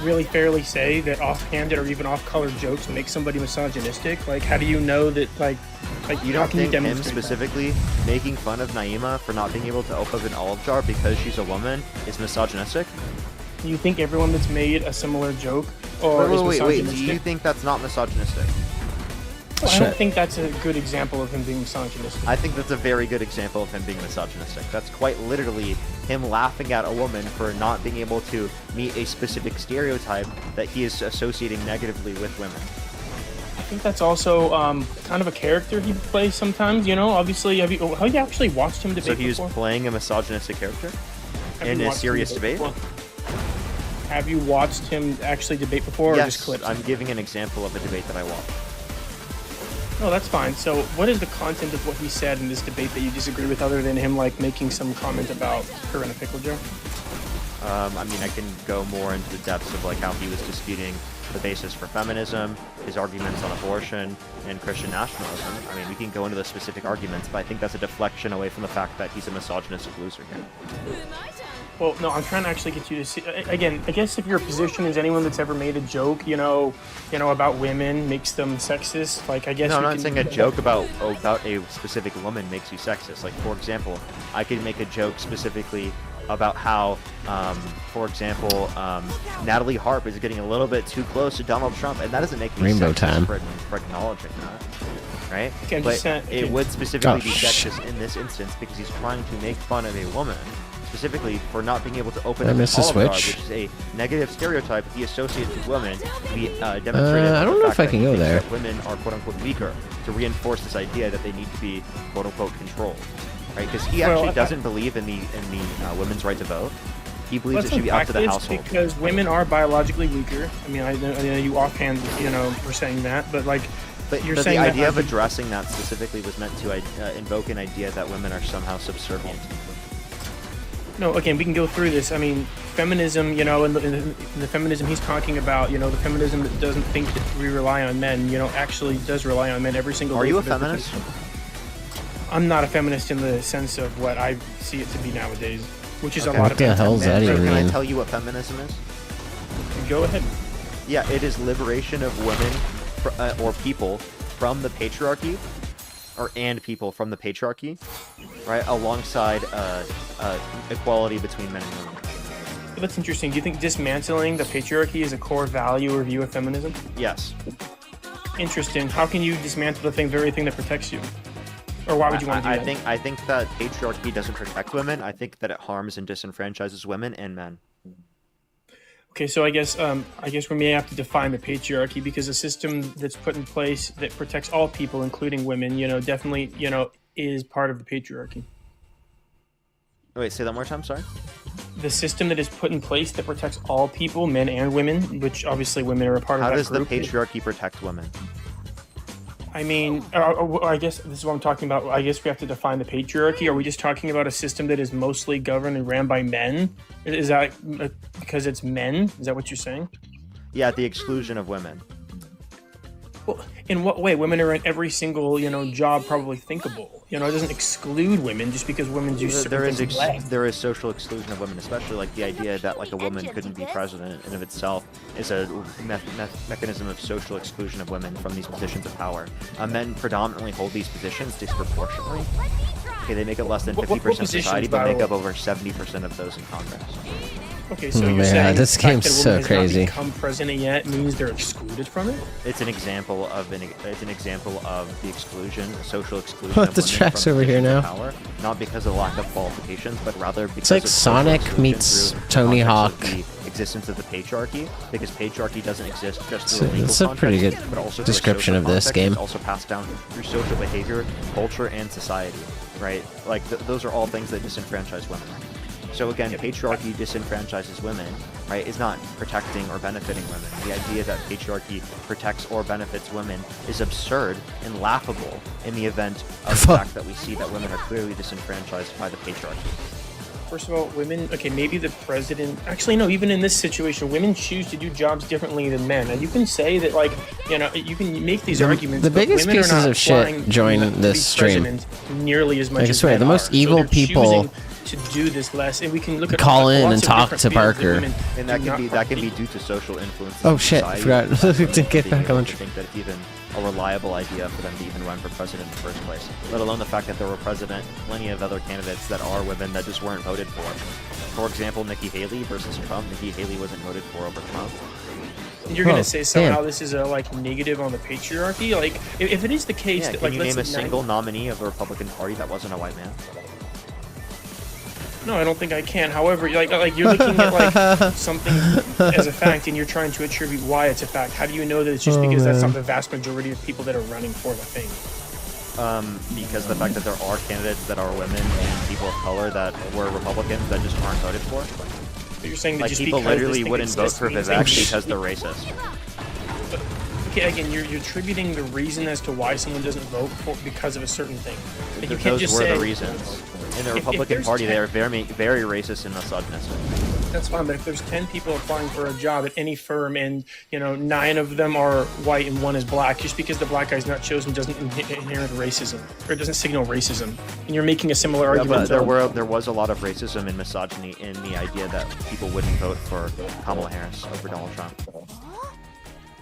Speaker 9: really fairly say that offhanded or even off-color jokes make somebody misogynistic. Like, how do you know that, like
Speaker 1: you don't think him specifically making fun of Naima for not being able to open up an olive jar because she's a woman is misogynistic?
Speaker 9: Do you think everyone that's made a similar joke or is misogynistic?
Speaker 1: Do you think that's not misogynistic?
Speaker 9: Well, I don't think that's a good example of him being misogynistic.
Speaker 1: I think that's a very good example of him being misogynistic. That's quite literally him laughing at a woman for not being able to meet a specific stereotype that he is associating negatively with women.
Speaker 9: I think that's also kind of a character he plays sometimes, you know? Obviously, have you actually watched him debate
Speaker 1: So he was
Speaker 9: before?
Speaker 1: playing a misogynistic character in a serious debate?
Speaker 9: Have you watched him actually debate before, or just clips?
Speaker 1: I'm giving an example of a debate that I watched.
Speaker 9: No, that's fine. So what is the content of what he said in this debate that you disagree with, other than him like making some comment about her in a pickle jar?
Speaker 1: I mean, I can go more into the depths of like how he was disputing the basis for feminism, his arguments on abortion, and Christian nationalism. I mean, we can go into the specific arguments, but I think that's a deflection away from the fact that he's a misogynistic loser here.
Speaker 9: Well, no, I'm trying to actually get you to see. Again, I guess if your position is anyone that's ever made a joke, you know, about women makes them sexist. Like, I guess.
Speaker 1: No, I'm not saying a joke about a specific woman makes you sexist. Like, for example, I could make a joke specifically about how, for example, Natalie Harp is getting a little bit too close to Donald Trump, and that doesn't make me
Speaker 3: Rainbow
Speaker 1: sexist
Speaker 3: time.
Speaker 1: for acknowledging that, right?
Speaker 9: Okay,
Speaker 1: but it would specifically be
Speaker 3: shh.
Speaker 1: sexist in this instance because he's trying to make fun of a woman, specifically for not being able to open up
Speaker 3: I miss
Speaker 1: an
Speaker 3: the
Speaker 1: olive jar,
Speaker 3: switch?
Speaker 1: which is a negative stereotype he associates with women to be demonstrated.
Speaker 3: I don't know if I can go there.
Speaker 1: That women are quote-unquote weaker, to reinforce this idea that they need to be quote-unquote controlled. Right, because he actually doesn't believe in the women's right to vote. He believes it should be up to the household.
Speaker 9: Because women are biologically weaker. I mean, I know you offhand, were saying that, but like, you're
Speaker 1: but
Speaker 9: saying
Speaker 1: the
Speaker 9: that
Speaker 1: idea of addressing that specifically was meant to invoke an idea that women are somehow subservient.
Speaker 9: No, again, we can go through this. I mean, feminism, in the feminism he's talking about, the feminism that doesn't think that we rely on men, actually does rely on men every single day.
Speaker 1: Are you a feminist?
Speaker 9: I'm not a feminist in the sense of what I see it to be nowadays, which is a lot
Speaker 3: What
Speaker 9: of
Speaker 3: the hell does that
Speaker 1: So
Speaker 3: even
Speaker 1: can I
Speaker 3: mean?
Speaker 1: tell you what feminism is?
Speaker 9: Go ahead.
Speaker 1: Yeah, it is liberation of women or people from the patriarchy, and people from the patriarchy, right, alongside equality between men and women.
Speaker 9: That's interesting. Do you think dismantling the patriarchy is a core value or view of feminism?
Speaker 1: Yes.
Speaker 9: Interesting. How can you dismantle the very thing that protects you? Or why would you want to do that?
Speaker 1: I think that patriarchy doesn't protect women. I think that it harms and disenfranchises women and men.
Speaker 9: Okay, so I guess we may have to define the patriarchy, because a system that's put in place that protects all people, including women, definitely, is part of the patriarchy.
Speaker 1: Wait, say that one more time. Sorry.
Speaker 9: The system that is put in place that protects all people, men and women, which obviously women are a part of.
Speaker 1: How
Speaker 9: that
Speaker 1: does
Speaker 9: group.
Speaker 1: the patriarchy protect women?
Speaker 9: I mean, I guess this is what I'm talking about. I guess we have to define the patriarchy. Are we just talking about a system that is mostly governed and ran by men? Is that because it's men? Is that what you're saying?
Speaker 1: Yeah, at the exclusion of women.
Speaker 9: Well, in what way? Women are in every single, job probably thinkable. It doesn't exclude women just because women do certain things.
Speaker 1: There is social exclusion of women, especially like the idea that like a woman couldn't be president in of itself is a mechanism of social exclusion of women from these positions of power. Men predominantly hold these positions disproportionately. Okay, they make up less than 50% of society, but make up over 70% of those in Congress.
Speaker 9: Okay, so you're saying
Speaker 3: this game's so crazy.
Speaker 9: Not become president yet means they're excluded from it?
Speaker 1: It's an example of the exclusion, social exclusion.
Speaker 3: What,
Speaker 1: of
Speaker 3: this
Speaker 1: women
Speaker 3: track's
Speaker 1: from
Speaker 3: over here
Speaker 1: positions of
Speaker 3: now?
Speaker 1: Power, not because of lack of qualifications, but rather because
Speaker 3: It's like
Speaker 1: of social
Speaker 3: Sonic
Speaker 1: exclusion
Speaker 3: meets
Speaker 1: through the
Speaker 3: Tony
Speaker 1: context
Speaker 3: Hawk.
Speaker 1: of the existence of the patriarchy, because patriarchy doesn't exist just
Speaker 3: So
Speaker 1: through a legal
Speaker 3: that's a pretty
Speaker 1: context,
Speaker 3: good
Speaker 1: but also through a
Speaker 3: description
Speaker 1: social
Speaker 3: of this
Speaker 1: context.
Speaker 3: game.
Speaker 1: It's also passed down through social behavior, culture, and society, right? Like those are all things that disenfranchise women. So again, patriarchy disenfranchises women, right, is not protecting or benefiting women. The idea that patriarchy protects or benefits women is absurd and laughable in the event of the fact that we see that women are clearly disenfranchised by the patriarchy.
Speaker 9: First of all, women, okay, maybe the president, actually, no, even in this situation, women choose to do jobs differently than men. And you can say that, like, you can make these arguments.
Speaker 3: The biggest
Speaker 9: women are
Speaker 3: pieces
Speaker 9: not
Speaker 3: of shit
Speaker 9: applying
Speaker 3: join
Speaker 9: to
Speaker 3: this
Speaker 9: be
Speaker 3: stream.
Speaker 9: president nearly as much
Speaker 3: I
Speaker 9: as
Speaker 3: swear,
Speaker 9: men
Speaker 3: the most
Speaker 9: are.
Speaker 3: evil
Speaker 9: So they're
Speaker 3: people
Speaker 9: choosing to do this less, and we can look at
Speaker 3: call in
Speaker 9: lots
Speaker 3: and
Speaker 9: of
Speaker 3: talk
Speaker 9: different
Speaker 3: to
Speaker 9: fields that
Speaker 3: Parker.
Speaker 9: women
Speaker 1: And
Speaker 9: do
Speaker 1: that can
Speaker 9: not
Speaker 1: be due to social influences.
Speaker 3: Oh
Speaker 1: in
Speaker 3: shit, I
Speaker 1: society.
Speaker 3: forgot to get
Speaker 1: Being
Speaker 3: back on
Speaker 1: able
Speaker 3: the
Speaker 1: to think that it's even a reliable idea for them to even run for president in the first place. Let alone the fact that there were plenty of other candidates that are women that just weren't voted for. For example, Nikki Haley versus Trump. Nikki Haley wasn't voted for over Trump.
Speaker 9: You're gonna say somehow this is a negative on the patriarchy? Like, if it is the case that
Speaker 1: Can you name a
Speaker 9: let's say
Speaker 1: single nominee of the Republican Party that wasn't a white man?
Speaker 9: No, I don't think I can. However, you're looking at something as a fact, and you're trying to attribute why it's a fact. How do you know that it's just because that's not the vast majority of people that are running for the thing?
Speaker 1: Because the fact that there are candidates that are women and people of color that were Republicans that just aren't voted for.
Speaker 9: But you're saying that
Speaker 1: Like
Speaker 9: just
Speaker 1: people
Speaker 9: because
Speaker 1: literally
Speaker 9: this thing
Speaker 1: wouldn't vote
Speaker 9: exists
Speaker 1: for
Speaker 9: means
Speaker 1: Vivek
Speaker 9: they-
Speaker 1: because they're racist.
Speaker 9: Okay, again, you're attributing the reason as to why someone doesn't vote for because of a certain thing. Like, you can't
Speaker 1: Those
Speaker 9: just
Speaker 1: were
Speaker 9: say
Speaker 1: the reasons. In the
Speaker 9: if
Speaker 1: Republican
Speaker 9: there's
Speaker 1: Party,
Speaker 9: 10
Speaker 1: they are very racist and misogynistic.
Speaker 9: That's fine, but if there's 10 people applying for a job at any firm and 9 of them are white and 1 is black, just because the black guy's not chosen doesn't inherit racism or doesn't signal racism. And you're making a similar argument.
Speaker 1: But there was a lot of racism and misogyny in the idea that people wouldn't vote for Kamala Harris over Donald Trump.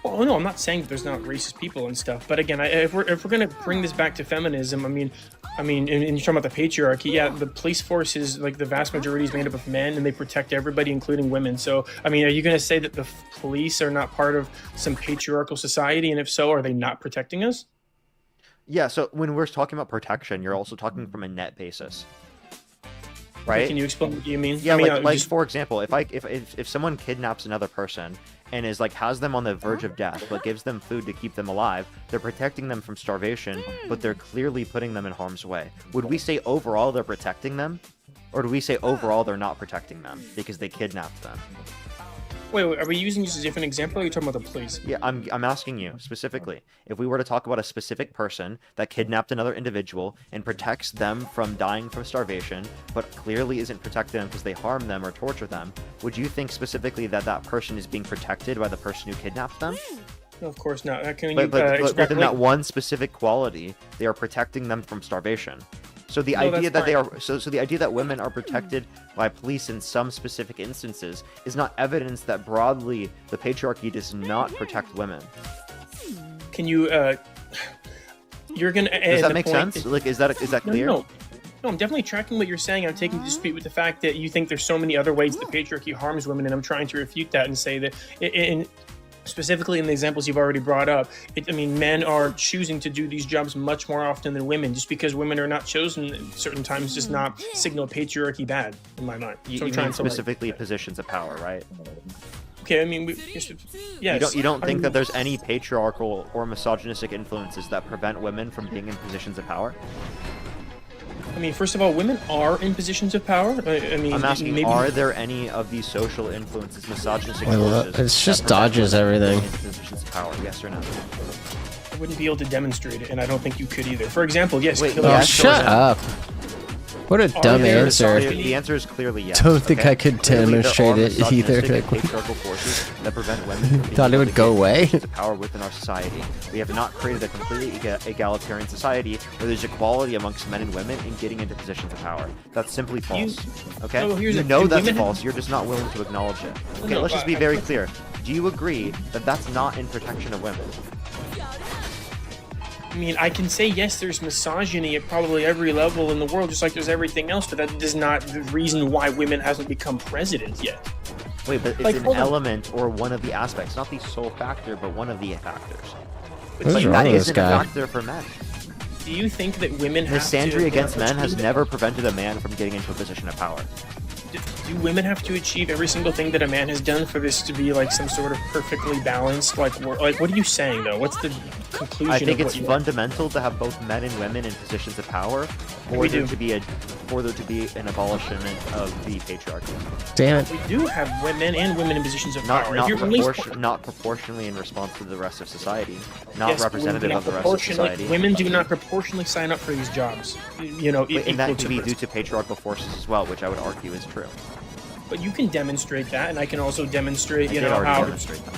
Speaker 9: Oh no, I'm not saying that there's not racist people and stuff, but again, if we're gonna bring this back to feminism, I mean, and you're talking about the patriarchy. Yeah, the police force is the vast majority is made up of men, and they protect everybody, including women. So, I mean, are you gonna say that the police are not part of some patriarchal society, and if so, are they not protecting us?
Speaker 1: Yeah. So when we're talking about protection, you're also talking from a net basis, right?
Speaker 9: Can you explain what you mean?
Speaker 1: Yeah,
Speaker 9: I mean,
Speaker 1: for example, if someone kidnaps another person and has them on the verge of death, but gives them food to keep them alive, they're protecting them from starvation, but they're clearly putting them in harm's way. Would we say overall they're protecting them? Or do we say overall they're not protecting them because they kidnapped them?
Speaker 9: Wait, are we using this as a different example, or are you talking about the police?
Speaker 1: Yeah, I'm asking you specifically. If we were to talk about a specific person that kidnapped another individual and protects them from dying from starvation, but clearly isn't protecting them because they harm them or torture them, would you think specifically that that person is being protected by the person who kidnapped them?
Speaker 9: No, of course not. Can
Speaker 1: But
Speaker 9: you
Speaker 1: within that one specific quality, they are protecting them from starvation. So the idea that the idea that women are protected by police in some specific instances is not evidence that broadly the patriarchy does not protect women.
Speaker 9: Can you you're gonna
Speaker 1: does that make sense? Like, is that clear?
Speaker 9: No, I'm definitely tracking what you're saying. I'm taking dispute with the fact that you think there's so many other ways the patriarchy harms women, and I'm trying to refute that and say that specifically in the examples you've already brought up, men are choosing to do these jobs much more often than women. Just because women are not chosen at certain times does not signal patriarchy bad, in my mind.
Speaker 1: You mean specifically positions of power, right?
Speaker 9: okay, I mean, yes.
Speaker 1: You don't think
Speaker 9: I
Speaker 1: that there's any patriarchal or misogynistic influences that prevent women from being in positions of power?
Speaker 9: I mean, first of all, women are in positions of power. I mean,
Speaker 1: I'm asking,
Speaker 9: maybe...
Speaker 1: are there any of these social influences, misogynistic
Speaker 3: Well,
Speaker 1: forces?
Speaker 3: it's just
Speaker 1: that prevent
Speaker 3: dodges
Speaker 1: women from
Speaker 3: everything.
Speaker 1: being in positions of power? Yes or no?
Speaker 9: I wouldn't be able to demonstrate it, and I don't think you could either. For example, yes.
Speaker 1: Wait,
Speaker 9: killing-
Speaker 3: Oh,
Speaker 1: yes or
Speaker 3: shut
Speaker 1: no?
Speaker 3: up. What a dumb
Speaker 9: there
Speaker 3: answer.
Speaker 1: The answer is clearly yes.
Speaker 3: Don't think
Speaker 1: okay?
Speaker 3: I could
Speaker 1: Clearly, there
Speaker 3: demonstrate
Speaker 1: are
Speaker 3: it either.
Speaker 1: misogynistic and patriarchal forces that prevent women from being
Speaker 3: Thought it
Speaker 1: able
Speaker 3: would
Speaker 1: to
Speaker 3: go
Speaker 1: get
Speaker 3: away.
Speaker 1: positions of power within our society. We have not created a completely egalitarian society where there's equality amongst men and women in getting into positions of power. That's simply false. Okay?
Speaker 9: No, here's
Speaker 1: You
Speaker 9: the-
Speaker 1: know
Speaker 9: do
Speaker 1: that's
Speaker 9: women have-
Speaker 1: false. You're just not willing to acknowledge it. Okay,
Speaker 9: No,
Speaker 1: let's just be
Speaker 9: I-
Speaker 1: very clear. Do you agree that that's not in protection of women?
Speaker 9: I mean, I can say yes, there's misogyny at probably every level in the world, just like there's everything else, but that is not the reason why women hasn't become president yet.
Speaker 1: Wait, but it's
Speaker 9: Like,
Speaker 1: an
Speaker 9: hold on.
Speaker 1: element or one of the aspects, not the sole factor, but one of the factors.
Speaker 3: What's
Speaker 1: Like,
Speaker 3: wrong
Speaker 1: that
Speaker 3: with this
Speaker 1: isn't
Speaker 3: guy?
Speaker 1: a factor for men.
Speaker 9: Do you think that women have
Speaker 1: Misandry
Speaker 9: to
Speaker 1: against men has
Speaker 9: achieve-
Speaker 1: never prevented a man from getting into a position of power.
Speaker 9: Do women have to achieve every single thing that a man has done for this to be like some sort of perfectly balanced? Like what are you saying though? What's the conclusion?
Speaker 1: I think
Speaker 9: of
Speaker 1: it's
Speaker 9: what you
Speaker 1: fundamental to have both men and women in positions of power
Speaker 9: We do.
Speaker 1: for there to be an abolishment of the patriarchy.
Speaker 3: Damn it.
Speaker 9: We do have men and women in positions of
Speaker 1: Not
Speaker 9: power.
Speaker 1: not,
Speaker 9: If you're only-
Speaker 1: not proportionally in response to the rest of society. Not
Speaker 9: Yes,
Speaker 1: representative
Speaker 9: women
Speaker 1: of the rest of
Speaker 9: proportionally-
Speaker 1: society.
Speaker 9: Women do not proportionally sign up for these jobs. You know,
Speaker 1: Wait, and
Speaker 9: equal
Speaker 1: that
Speaker 9: to
Speaker 1: could be
Speaker 9: the
Speaker 1: due to patriarchal forces as well, which I would argue is true.
Speaker 9: But you can demonstrate that, and I can also demonstrate,
Speaker 1: I
Speaker 9: you
Speaker 1: did
Speaker 9: know,
Speaker 1: already
Speaker 9: how.
Speaker 1: demonstrate that.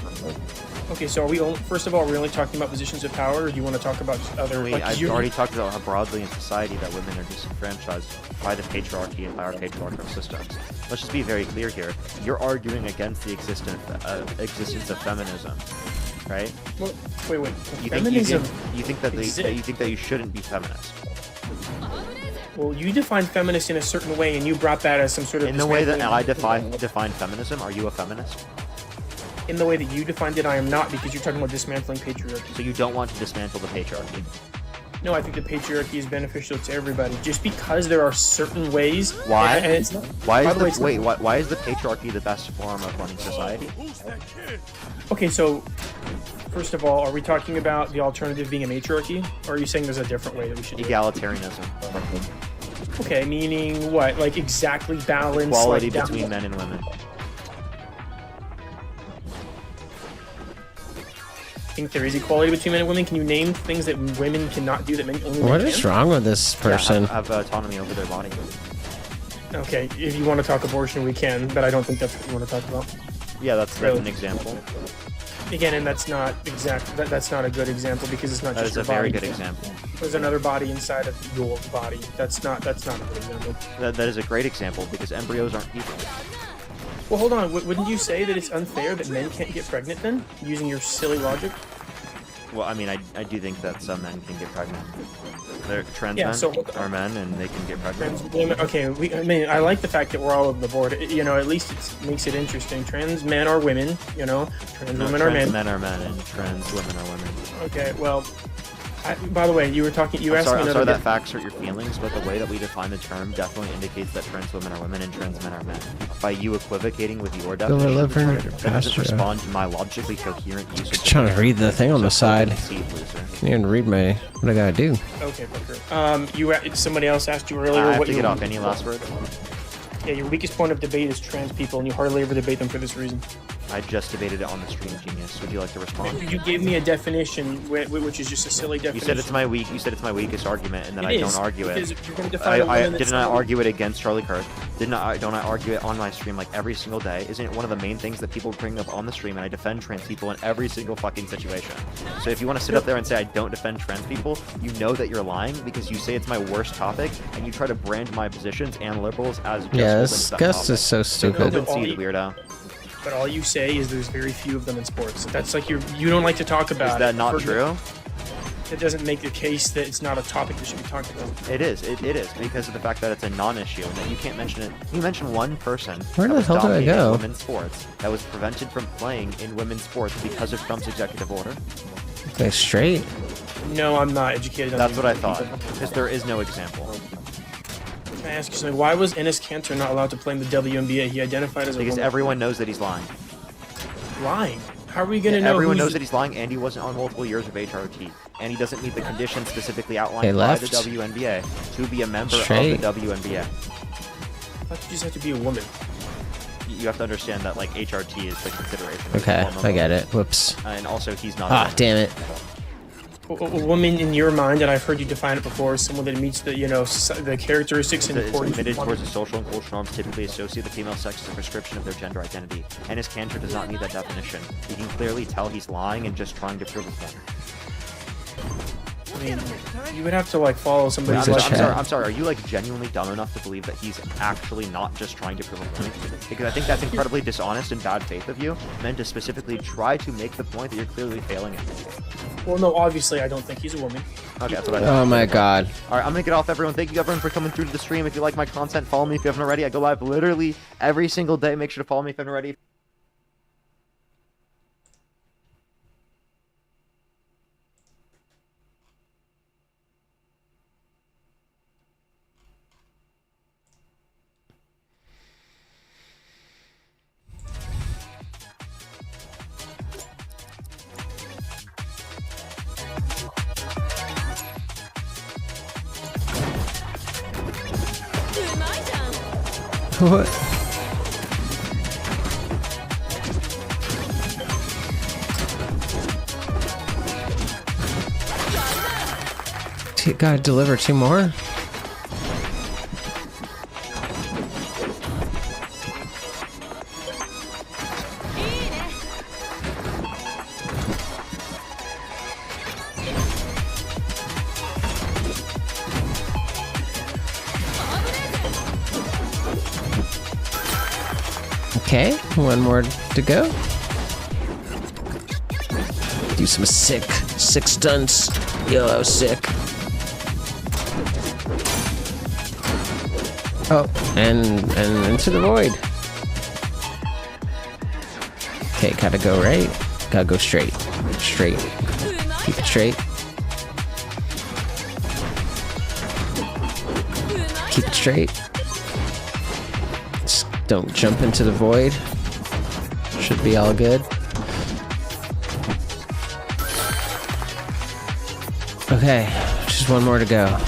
Speaker 9: Okay, so are we only, first of all, we're only talking about positions of power, or do you want to talk about just other? Like, 'cause
Speaker 1: I've
Speaker 9: you're-
Speaker 1: already talked about how broadly in society that women are disenfranchised by the patriarchy and by our patriarchal systems. Let's just be very clear here. You're arguing against the existence of feminism, right?
Speaker 9: Well, wait.
Speaker 1: You
Speaker 9: Feminism.
Speaker 1: think that you shouldn't be feminist.
Speaker 9: Well, you define feminist in a certain way, and you brought that as some sort of.
Speaker 1: In the way that
Speaker 9: dismantling-
Speaker 1: I define feminism, are you a feminist?
Speaker 9: In the way that you defined it, I am not, because you're talking about dismantling patriarchy.
Speaker 1: So you don't want to dismantle the patriarchy.
Speaker 9: No, I think the patriarchy is beneficial to everybody. Just because there are certain ways.
Speaker 1: Why?
Speaker 9: And it's not,
Speaker 1: Why
Speaker 9: by
Speaker 1: is
Speaker 9: the way, it's not-
Speaker 1: why is the patriarchy the best form of running society?
Speaker 9: Okay, so first of all, are we talking about the alternative being a matriarchy, or are you saying there's a different way that we should do it?
Speaker 1: Egalitarianism.
Speaker 9: Okay, meaning what? Like exactly balanced.
Speaker 1: Equality
Speaker 9: like, down-
Speaker 1: between men and women.
Speaker 9: Think there is equality between men and women? Can you name things that women cannot do that men only
Speaker 3: What
Speaker 9: men
Speaker 3: is
Speaker 9: can?
Speaker 3: wrong with this person?
Speaker 1: Have autonomy over their body.
Speaker 9: Okay, if you want to talk abortion, we can, but I don't think that's what you want to talk about.
Speaker 1: Yeah, that's
Speaker 9: Really?
Speaker 1: an example.
Speaker 9: Again, and that's not exact. That's not a good example because it's not
Speaker 1: That
Speaker 9: just
Speaker 1: is a
Speaker 9: your
Speaker 1: very
Speaker 9: body.
Speaker 1: good example.
Speaker 9: There's another body inside of your body. That's not a good example.
Speaker 1: That is a great example because embryos aren't people.
Speaker 9: Well, hold on. Wouldn't you say that it's unfair that men can't get pregnant then, using your silly logic?
Speaker 1: Well, I mean, I do think that some men can get pregnant. They're trans
Speaker 9: Yeah,
Speaker 1: men
Speaker 9: so-
Speaker 1: are men and they can get pregnant.
Speaker 9: Trans women. Okay, I mean, I like the fact that we're all over the board. You know, at least it makes it interesting. Trans men are women. You know, trans
Speaker 1: No,
Speaker 9: women are
Speaker 1: trans
Speaker 9: men.
Speaker 1: men are men and trans women are women.
Speaker 9: Okay, well, by the way, you were talking. You
Speaker 1: I'm
Speaker 9: asked
Speaker 1: sorry,
Speaker 9: me
Speaker 1: I'm
Speaker 9: another.
Speaker 1: sorry that facts hurt your feelings, but the way that we define the term definitely indicates that trans women are women and trans men are men. By you equivocating with your definition,
Speaker 3: liver
Speaker 1: that doesn't
Speaker 3: pasture.
Speaker 1: respond to my logically coherent use of
Speaker 3: Just trying to read the thing on the side.
Speaker 1: Conceit, loser.
Speaker 3: Can't even read my. What I gotta do?
Speaker 9: Okay, Booker. Somebody else asked you earlier
Speaker 1: I have
Speaker 9: what
Speaker 1: to
Speaker 9: you.
Speaker 1: get off. Any last words?
Speaker 9: Yeah, your weakest point of debate is trans people, and you hardly ever debate them for this reason.
Speaker 1: I just debated it on the stream, Genius. Would you like to respond?
Speaker 9: You gave me a definition, which is just a silly
Speaker 1: You
Speaker 9: definition.
Speaker 1: said it's my weak. You said it's my weakest argument, and that I
Speaker 9: It
Speaker 1: don't
Speaker 9: is,
Speaker 1: argue it.
Speaker 9: because if you're gonna define a woman that's
Speaker 1: Didn't I
Speaker 9: not-
Speaker 1: argue it against Charlie Kirk? Don't I argue it on my stream like every single day? Isn't it one of the main things that people bring up on the stream? And I defend trans people in every single fucking situation. So if you want to sit up there and say I don't defend trans people, you know that you're lying because you say it's my worst topic, and you try to brand my positions and liberals as just
Speaker 3: Yeah,
Speaker 1: holding
Speaker 3: this
Speaker 1: to that
Speaker 3: Gus
Speaker 1: topic.
Speaker 3: is so stupid.
Speaker 9: No,
Speaker 1: Concede, weirdo.
Speaker 9: But all you say is there's very few of them in sports. That's like you don't like to talk about.
Speaker 1: Is that
Speaker 9: it.
Speaker 1: not
Speaker 9: For-
Speaker 1: true?
Speaker 9: It doesn't make the case that it's not a topic that should be talked about.
Speaker 1: It is. It is because of the fact that it's a non-issue and that you can't mention it. You mention one person
Speaker 3: Where
Speaker 1: that
Speaker 3: the
Speaker 1: was
Speaker 3: hell did I
Speaker 1: dominating
Speaker 3: go?
Speaker 1: women's sports that was prevented from playing in women's sports because of Trump's executive order.
Speaker 3: Like straight.
Speaker 9: No, I'm not educated on
Speaker 1: That's
Speaker 9: these
Speaker 1: what I
Speaker 9: people.
Speaker 1: thought. Because there is no example.
Speaker 9: Can I ask you something? Why was Enes Kanter not allowed to play in the WNBA? He identified as a
Speaker 1: Because
Speaker 9: woman.
Speaker 1: everyone knows that he's lying.
Speaker 9: lying? How are we gonna know?
Speaker 1: Everyone
Speaker 9: who's...
Speaker 1: knows that he's lying. Andy wasn't on multiple years of HRT, and he doesn't meet the conditions specifically
Speaker 3: They
Speaker 1: outlined by
Speaker 3: left.
Speaker 1: the WNBA to be a member
Speaker 3: Straight.
Speaker 1: of the WNBA.
Speaker 9: I thought you just have to be a woman.
Speaker 1: You have to understand that like HRT is the consideration. of
Speaker 3: Okay,
Speaker 1: hormone
Speaker 3: I get
Speaker 1: levels.
Speaker 3: it. Whoops.
Speaker 1: And also, he's not.
Speaker 3: Ah, damn it.
Speaker 9: A woman in your mind, and I've heard you define it before, is someone that meets the the characteristics and
Speaker 1: Is
Speaker 9: importance.
Speaker 1: committed towards the social and cultural norms typically associate the female sex as a prescription of their gender identity, and his cancer does not meet that definition. You can clearly tell he's lying and just trying to prove a point.
Speaker 9: I mean, you would have to like follow somebody's
Speaker 3: Wait,
Speaker 9: like.
Speaker 3: I'm
Speaker 1: I'm sorry. Are you like genuinely dumb enough to believe that he's actually not just trying to prove a point? Because I think that's incredibly dishonest and bad faith of you, meant to specifically try to make the point that you're clearly failing at.
Speaker 9: Well, no, obviously I don't think he's a woman.
Speaker 1: Okay, that's what I
Speaker 3: Oh my god.
Speaker 1: All right, I'm gonna get off, everyone. Thank you, everyone, for coming through to the stream. If you like my content, follow me if you haven't already. I go live literally every single day. Make sure to follow me if you haven't already.
Speaker 4: Doing my job.
Speaker 3: What? Gotta deliver 2 more? Okay, 1 more to go. Do some sick stunts. Yo, that was sick. Oh, and into the void. Okay, gotta go right. Gotta go straight. Straight.
Speaker 4: Doing my
Speaker 3: Keep it
Speaker 4: job.
Speaker 3: straight.
Speaker 4: Doing my
Speaker 3: Keep it
Speaker 4: job.
Speaker 3: straight. Just don't jump into the void. Should be all good. Okay, just 1 more to go.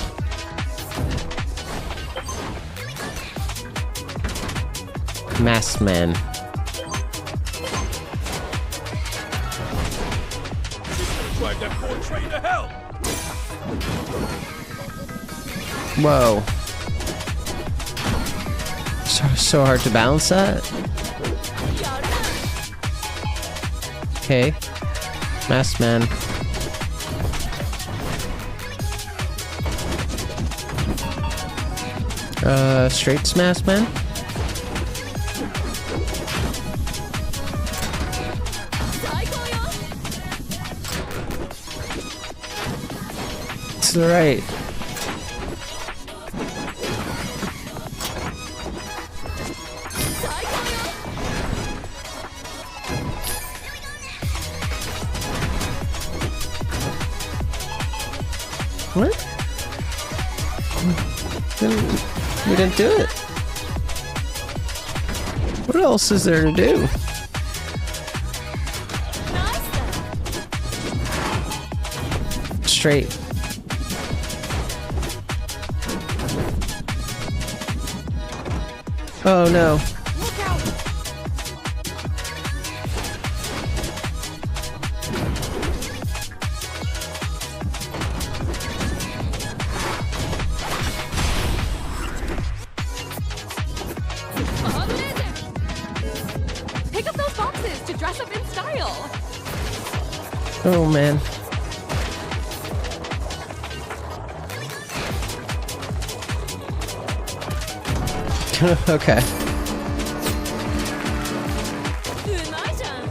Speaker 3: Masked man. Whoa. So hard to balance that. Okay. Masked man. Straight smash man. To the right. What? We didn't do it. What else is there to do? Straight. Oh no.
Speaker 4: Pick up those boxes to dress up in style.
Speaker 3: Oh man. Okay.
Speaker 4: Doing my job.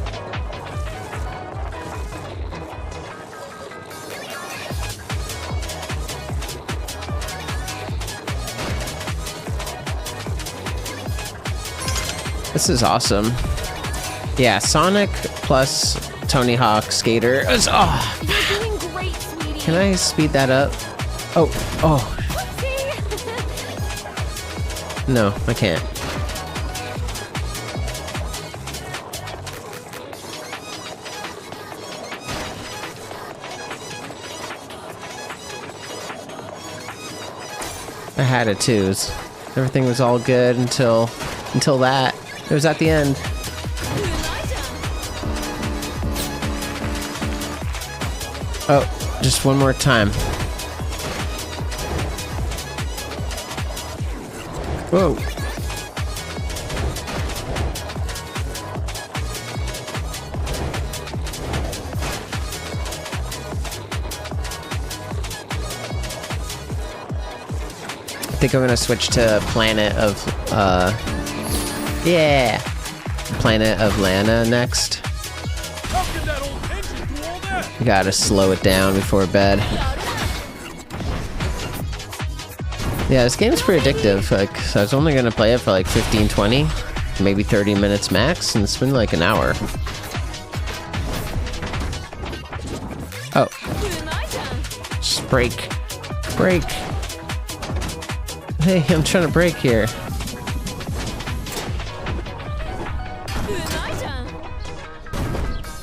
Speaker 3: This is awesome. Yeah, Sonic plus Tony Hawk Skater is
Speaker 4: You're doing great, sweetie.
Speaker 3: Can I speed that up? Oh.
Speaker 4: Whoopsie.
Speaker 3: No, I can't. I had it too. Everything was all good until that. It was at the end. Oh, just one more time. Whoa. I think I'm gonna switch to Planet of, yeah! Planet of Lana next. Gotta slow it down before bed. Yeah, this game's pretty addictive. Like, so I was only gonna play it for like 15, 20, maybe 30 minutes max, and it's been like an hour. Oh. Just break. Break. Hey, I'm trying to break here.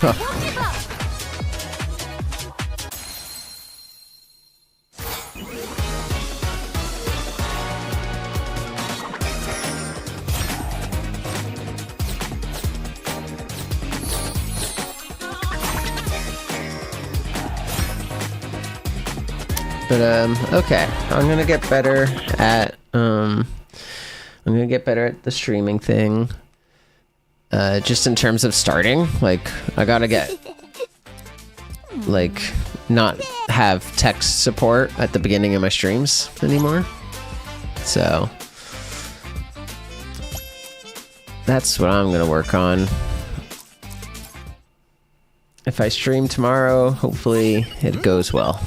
Speaker 3: Huh. But okay, I'm gonna get better at the streaming thing. Just in terms of starting, like I gotta get like not have text support at the beginning of my streams anymore. So that's what I'm gonna work on. If I stream tomorrow, hopefully it goes well.